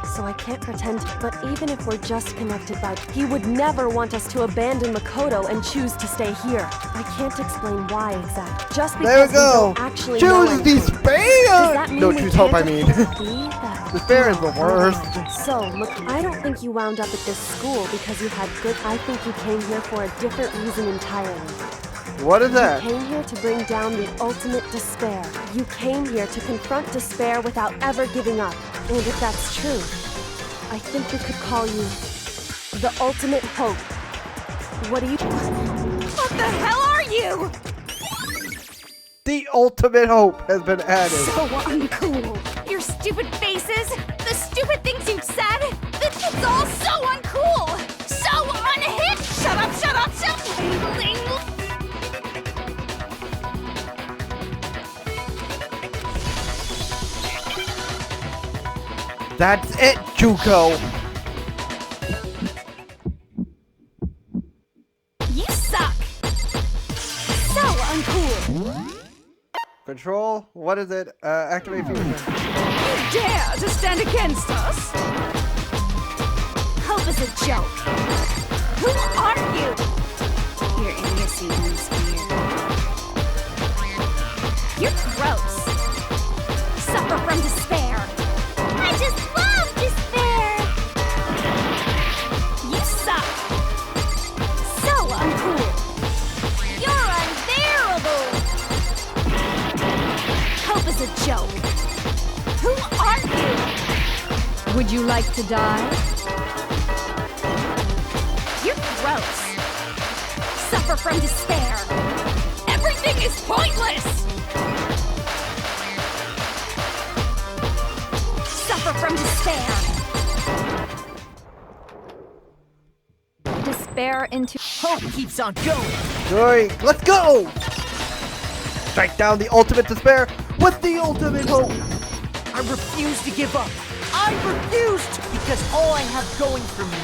[SPEAKER 13] so I can't pretend. But even if we're just connected by... He would never want us to abandon Makoto and choose to stay here. I can't explain why exactly. Just
[SPEAKER 1] There
[SPEAKER 13] because
[SPEAKER 1] we go!
[SPEAKER 13] we don't actually know
[SPEAKER 1] Choose
[SPEAKER 13] anything.
[SPEAKER 1] despair!
[SPEAKER 13] Does that mean
[SPEAKER 1] No,
[SPEAKER 13] we
[SPEAKER 1] choose hope, I
[SPEAKER 13] can't
[SPEAKER 1] mean.
[SPEAKER 13] afford to be that?
[SPEAKER 1] Despair is the worst.
[SPEAKER 13] So, look, I don't think you wound up at this school because you had good... I think you came here for a different reason entirely.
[SPEAKER 1] What is that?
[SPEAKER 13] You came here to bring down the ultimate despair. You came here to confront despair without ever giving up. And if that's true, I think we could call you the ultimate hope. What do you...
[SPEAKER 9] What the hell are you?
[SPEAKER 1] The ultimate hope has been added.
[SPEAKER 9] So uncool. Your stupid faces, the stupid things you've said, it's all so uncool. So unhip. Shut up, shut up, shut up.
[SPEAKER 1] That's it, Juko.
[SPEAKER 9] You suck. So uncool.
[SPEAKER 1] Control, what is it? Activate fusion.
[SPEAKER 9] You dare to stand against us? Hope is a joke. Who are you?
[SPEAKER 12] Your idiocy ends here.
[SPEAKER 9] You're gross. Suffer from despair.
[SPEAKER 11] I just love despair!
[SPEAKER 9] You suck. So uncool. You're unbearable. Hope is a joke. Who are you?
[SPEAKER 10] Would you like to die?
[SPEAKER 9] You're gross. Suffer from despair. Everything is pointless. Suffer from despair.
[SPEAKER 10] despair into
[SPEAKER 8] hope keeps on going.
[SPEAKER 1] Alright, let's go! Strike down the ultimate despair with the ultimate hope!
[SPEAKER 8] I refuse to give up. I refuse to, because all I have going for me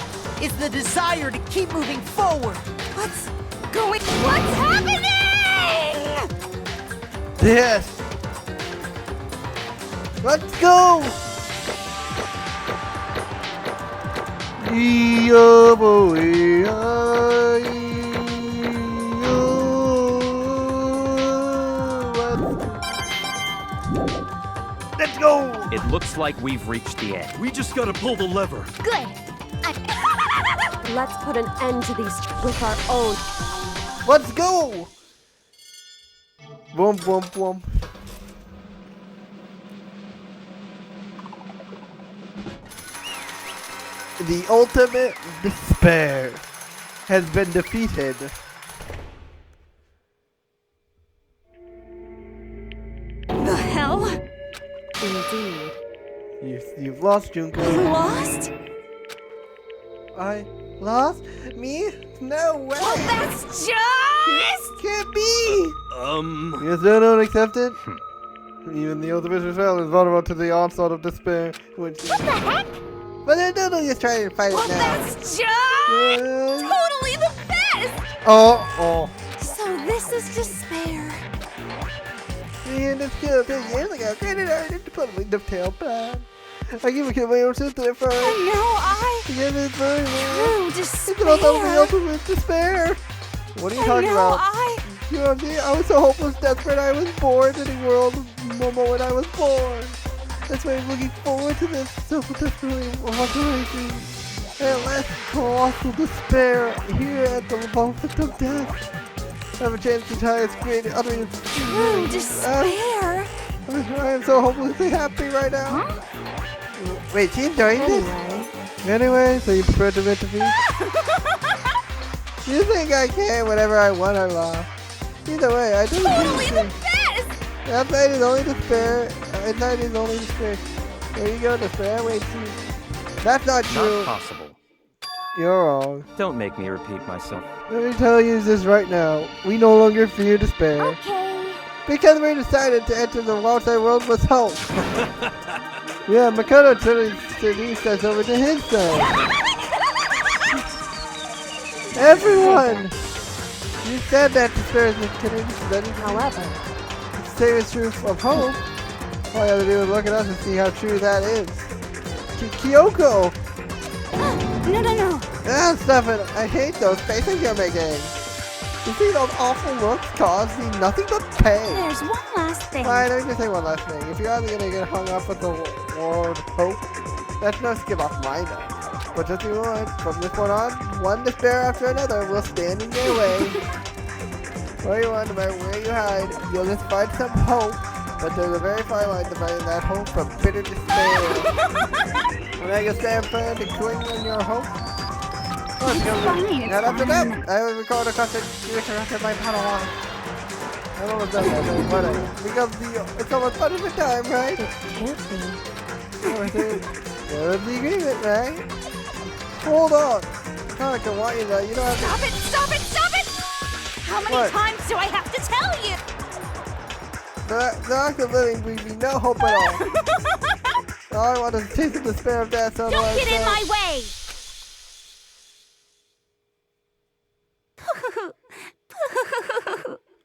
[SPEAKER 8] is the desire to keep moving forward.
[SPEAKER 9] What's happening?
[SPEAKER 1] Yes! Let's go! Let's go!
[SPEAKER 4] It looks like we've reached the end.
[SPEAKER 5] We just gotta pull the lever.
[SPEAKER 11] Good.
[SPEAKER 13] Let's put an end to these with our own.
[SPEAKER 1] Let's go! Boom, boom, boom. The ultimate despair has been defeated.
[SPEAKER 9] The hell?
[SPEAKER 13] Indeed.
[SPEAKER 1] You've lost, Junko.
[SPEAKER 9] You lost?
[SPEAKER 1] I lost? Me? No way!
[SPEAKER 9] Well, that's just...
[SPEAKER 1] Can't be! You still don't accept it? Even the ultimate despair is vulnerable to the onslaught of despair. What
[SPEAKER 11] the heck?
[SPEAKER 1] But they're just trying to fight it now.
[SPEAKER 9] That's just totally the best!
[SPEAKER 1] Oh.
[SPEAKER 9] So this is despair.
[SPEAKER 1] And it's killed 10 years ago. Granted, I didn't put a tail back. I give a kid my own sister for
[SPEAKER 9] And now I...
[SPEAKER 1] Give it for
[SPEAKER 9] True despair.
[SPEAKER 1] It's about the ultimate despair. What are you talking about? You know, I was so hopeless, desperate. I was bored in a world of Momo when I was born. That's why I'm looking forward to this so desperately watching. At last, colossal despair here at the moment of death. Have a chance to tie its great utterance.
[SPEAKER 9] True despair.
[SPEAKER 1] I am so hopelessly happy right now.
[SPEAKER 9] Huh?
[SPEAKER 1] Wait, she's doing this? Anyway, so you prefer to defeat? You think I can whenever I won or lost? Either way, I do
[SPEAKER 9] totally the best!
[SPEAKER 1] Outside is only despair. Inside is only despair. There you go, despair. Wait, see. That's not true.
[SPEAKER 4] Not possible.
[SPEAKER 1] You're wrong.
[SPEAKER 4] Don't make me repeat myself.
[SPEAKER 1] Let me tell you this right now. We no longer fear despair.
[SPEAKER 11] Okay.
[SPEAKER 1] Because we decided to enter the outside world with hope. Yeah, Makoto turned his us over to his side. Everyone! You said that despair is considered. However, the same is true of hope. All you have to do is look at us and see how true that is. Kyoko!
[SPEAKER 9] No.
[SPEAKER 1] Ah, stop it. I hate those faces you're making. You see those awful looks cause me nothing but pain.
[SPEAKER 11] There's one last thing.
[SPEAKER 1] Alright, let me just say one last thing. If you're either gonna get hung up with the word hope, that's no skip off my notes. But just be warned, from this point on, one despair after another will stand in your way. Where you want, no matter where you hide, you'll just find some hope. But there's a very fine line dividing that hope from bitter despair. When I can stand firm to cling on your hope. Not after that, I will record a concert directed by Padawan. I'm almost done that, but because it's almost punishment time, right?
[SPEAKER 13] It can't be.
[SPEAKER 1] There's the agreement, right? Hold on. I can want you though. You don't have to.
[SPEAKER 9] Stop it! How many times do I have to tell you?
[SPEAKER 1] The act of living brings me no hope at all. All I want is a taste of despair of death.
[SPEAKER 11] Don't get in my way!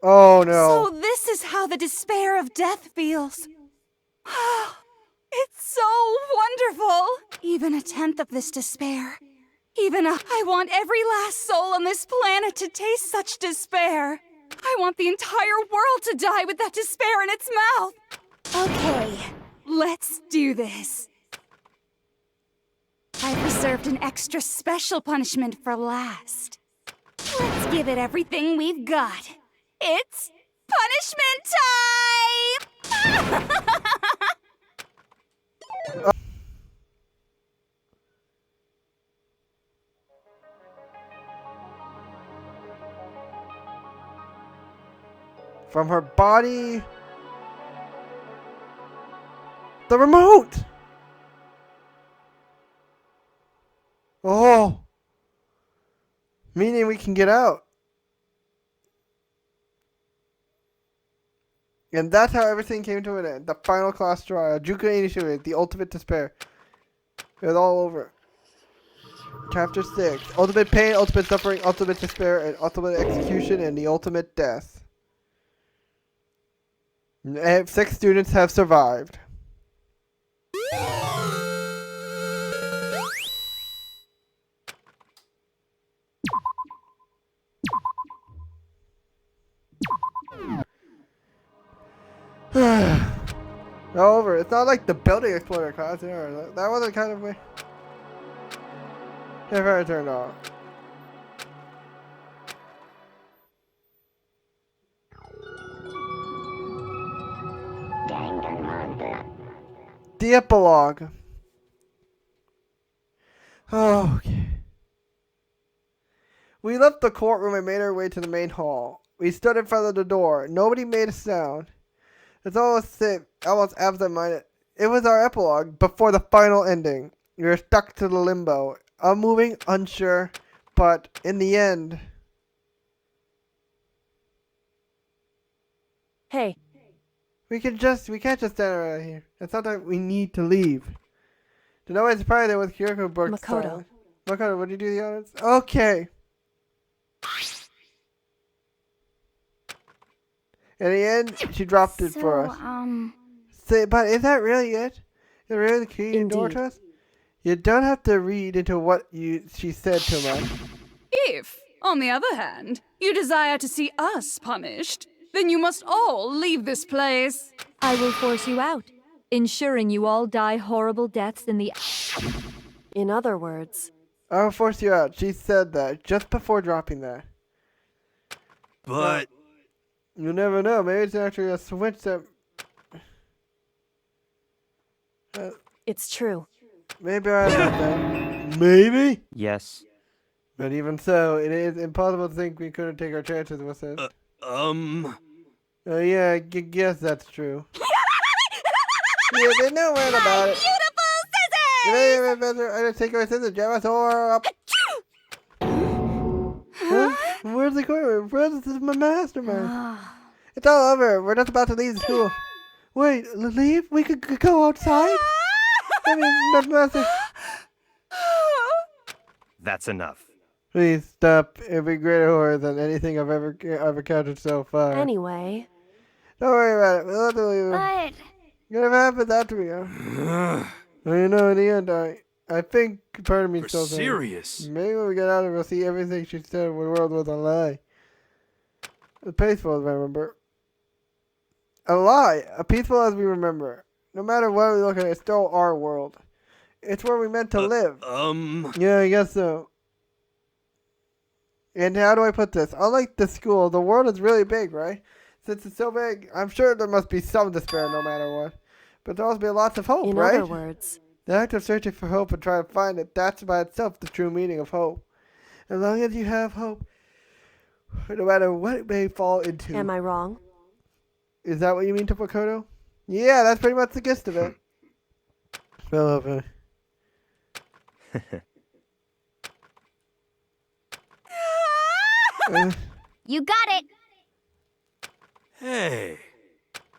[SPEAKER 1] Oh no.
[SPEAKER 9] So this is how the despair of death feels. It's so wonderful. Even a tenth of this despair. I want every last soul on this planet to taste such despair. I want the entire world to die with that despair in its mouth. Okay, let's do this. I've reserved an extra special punishment for last. Let's give it everything we've got. It's punishment time!
[SPEAKER 1] From her body. The remote! Oh! Meaning we can get out. And that's how everything came to an end. The final class trial. Juku Inishuri, the ultimate despair. It was all over. Chapter 6. Ultimate pain, ultimate suffering, ultimate despair, and ultimate execution, and the ultimate death. And 6 students have survived. Over. It's not like the building explorer class. That wasn't kind of way. If I turned off. The epilogue. Oh, okay. We left the courtroom and made our way to the main hall. We stood in front of the door. Nobody made a sound. It's almost absent-minded. It was our epilogue before the final ending. We were stuck to the limbo, unmoving, unsure, but in the end.
[SPEAKER 13] Hey.
[SPEAKER 1] We can't just stand around here. It's not that we need to leave. To no one's surprise, there was Kyoko broke
[SPEAKER 13] Makoto.
[SPEAKER 1] Makoto, would you do the honors? Okay. In the end, she dropped it for us. But is that really it? Is it really the key to door to us? You don't have to read into what she said too much.
[SPEAKER 9] If, on the other hand, you desire to see us punished, then you must all leave this place.
[SPEAKER 10] I will force you out, ensuring you all die horrible deaths in the...
[SPEAKER 13] In other words...
[SPEAKER 1] I will force you out. She said that just before dropping that.
[SPEAKER 5] But...
[SPEAKER 1] You never know. Maybe it's actually a switch that...
[SPEAKER 13] It's true.
[SPEAKER 1] Maybe I thought that. Maybe?
[SPEAKER 4] Yes.
[SPEAKER 1] But even so, it is impossible to think we couldn't take our chances with it. Yeah, I guess that's true. Yeah, they know right about it.
[SPEAKER 11] Beautiful scissors!
[SPEAKER 1] I just take our scissors, jab us all up. Huh? Where's the courtroom? This is my mastermind. It's all over. We're just about to leave the school. Wait, leave? We could go outside? I mean, nothing.
[SPEAKER 4] That's enough.
[SPEAKER 1] Please stop. It'd be greater horror than anything I've ever encountered so far.
[SPEAKER 13] Anyway.
[SPEAKER 1] Don't worry about it. We'll have to leave.
[SPEAKER 11] But...
[SPEAKER 1] Whatever happens after we go. Well, you know, in the end, I think part of me still thinks.
[SPEAKER 5] Serious?
[SPEAKER 1] Maybe when we get out of it, we'll see everything she said when the world was a lie. As peaceful as I remember. A lie. As peaceful as we remember. No matter what we look at, it's still our world. It's where we meant to live. Yeah, I guess so. And how do I put this? Unlike the school, the world is really big, right? Since it's so big, I'm sure there must be some despair no matter what. But there'll also be lots of hope, right?
[SPEAKER 13] In other words...
[SPEAKER 1] The act of searching for hope and trying to find it, that's by itself the true meaning of hope. As long as you have hope, no matter what it may fall into.
[SPEAKER 13] Am I wrong?
[SPEAKER 1] Is that what you mean, Makoto? Yeah, that's pretty much the gist of it. Well, over.
[SPEAKER 11] You got it.
[SPEAKER 5] Hey.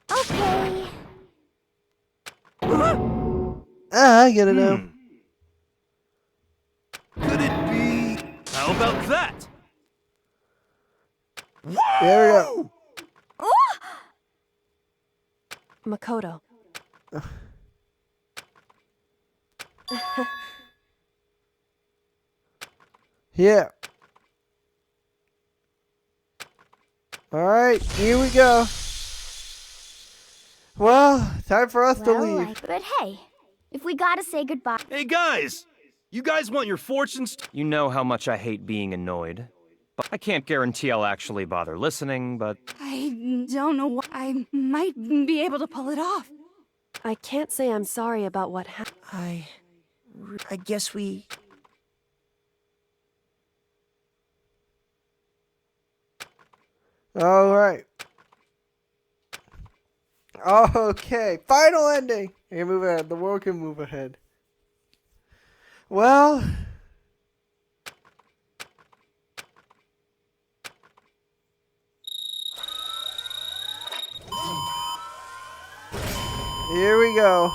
[SPEAKER 11] Okay.
[SPEAKER 1] I get it now.
[SPEAKER 5] Could it be... How about that?
[SPEAKER 1] There we go.
[SPEAKER 13] Makoto.
[SPEAKER 1] Yeah. Alright, here we go. Well, time for us to leave.
[SPEAKER 11] But hey, if we gotta say goodbye...
[SPEAKER 5] Hey guys! You guys want your fortunes?
[SPEAKER 4] You know how much I hate being annoyed. But I can't guarantee I'll actually bother listening, but...
[SPEAKER 9] I don't know what... I might be able to pull it off.
[SPEAKER 13] I can't say I'm sorry about what happened.
[SPEAKER 8] I guess we...
[SPEAKER 1] Alright. Okay, final ending. You can move ahead. The world can move ahead. Here we go.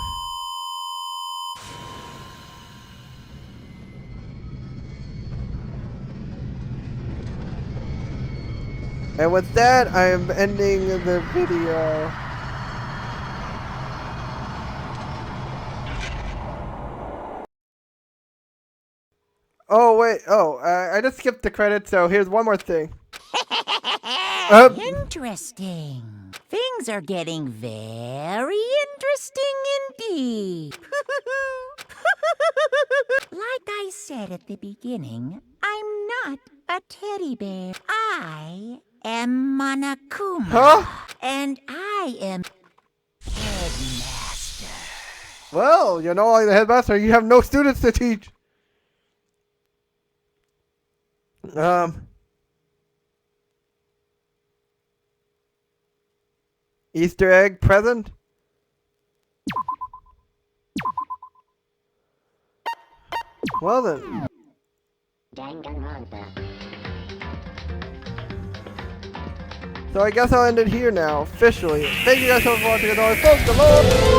[SPEAKER 1] And with that, I am ending the video. Oh, wait. Oh, I just skipped the credits, so here's one more thing.
[SPEAKER 3] Interesting. Things are getting very interesting indeed. Like I said at the beginning, I'm not a teddy bear. I am Monokuma.
[SPEAKER 1] Huh?
[SPEAKER 3] And I am headmaster.
[SPEAKER 1] Well, you know, like the headmaster, you have no students to teach. Easter egg present? Well then.
[SPEAKER 11] Danganronpa.
[SPEAKER 1] So I guess I'll end it here now, officially. Thank you guys so much for watching, as always, folks.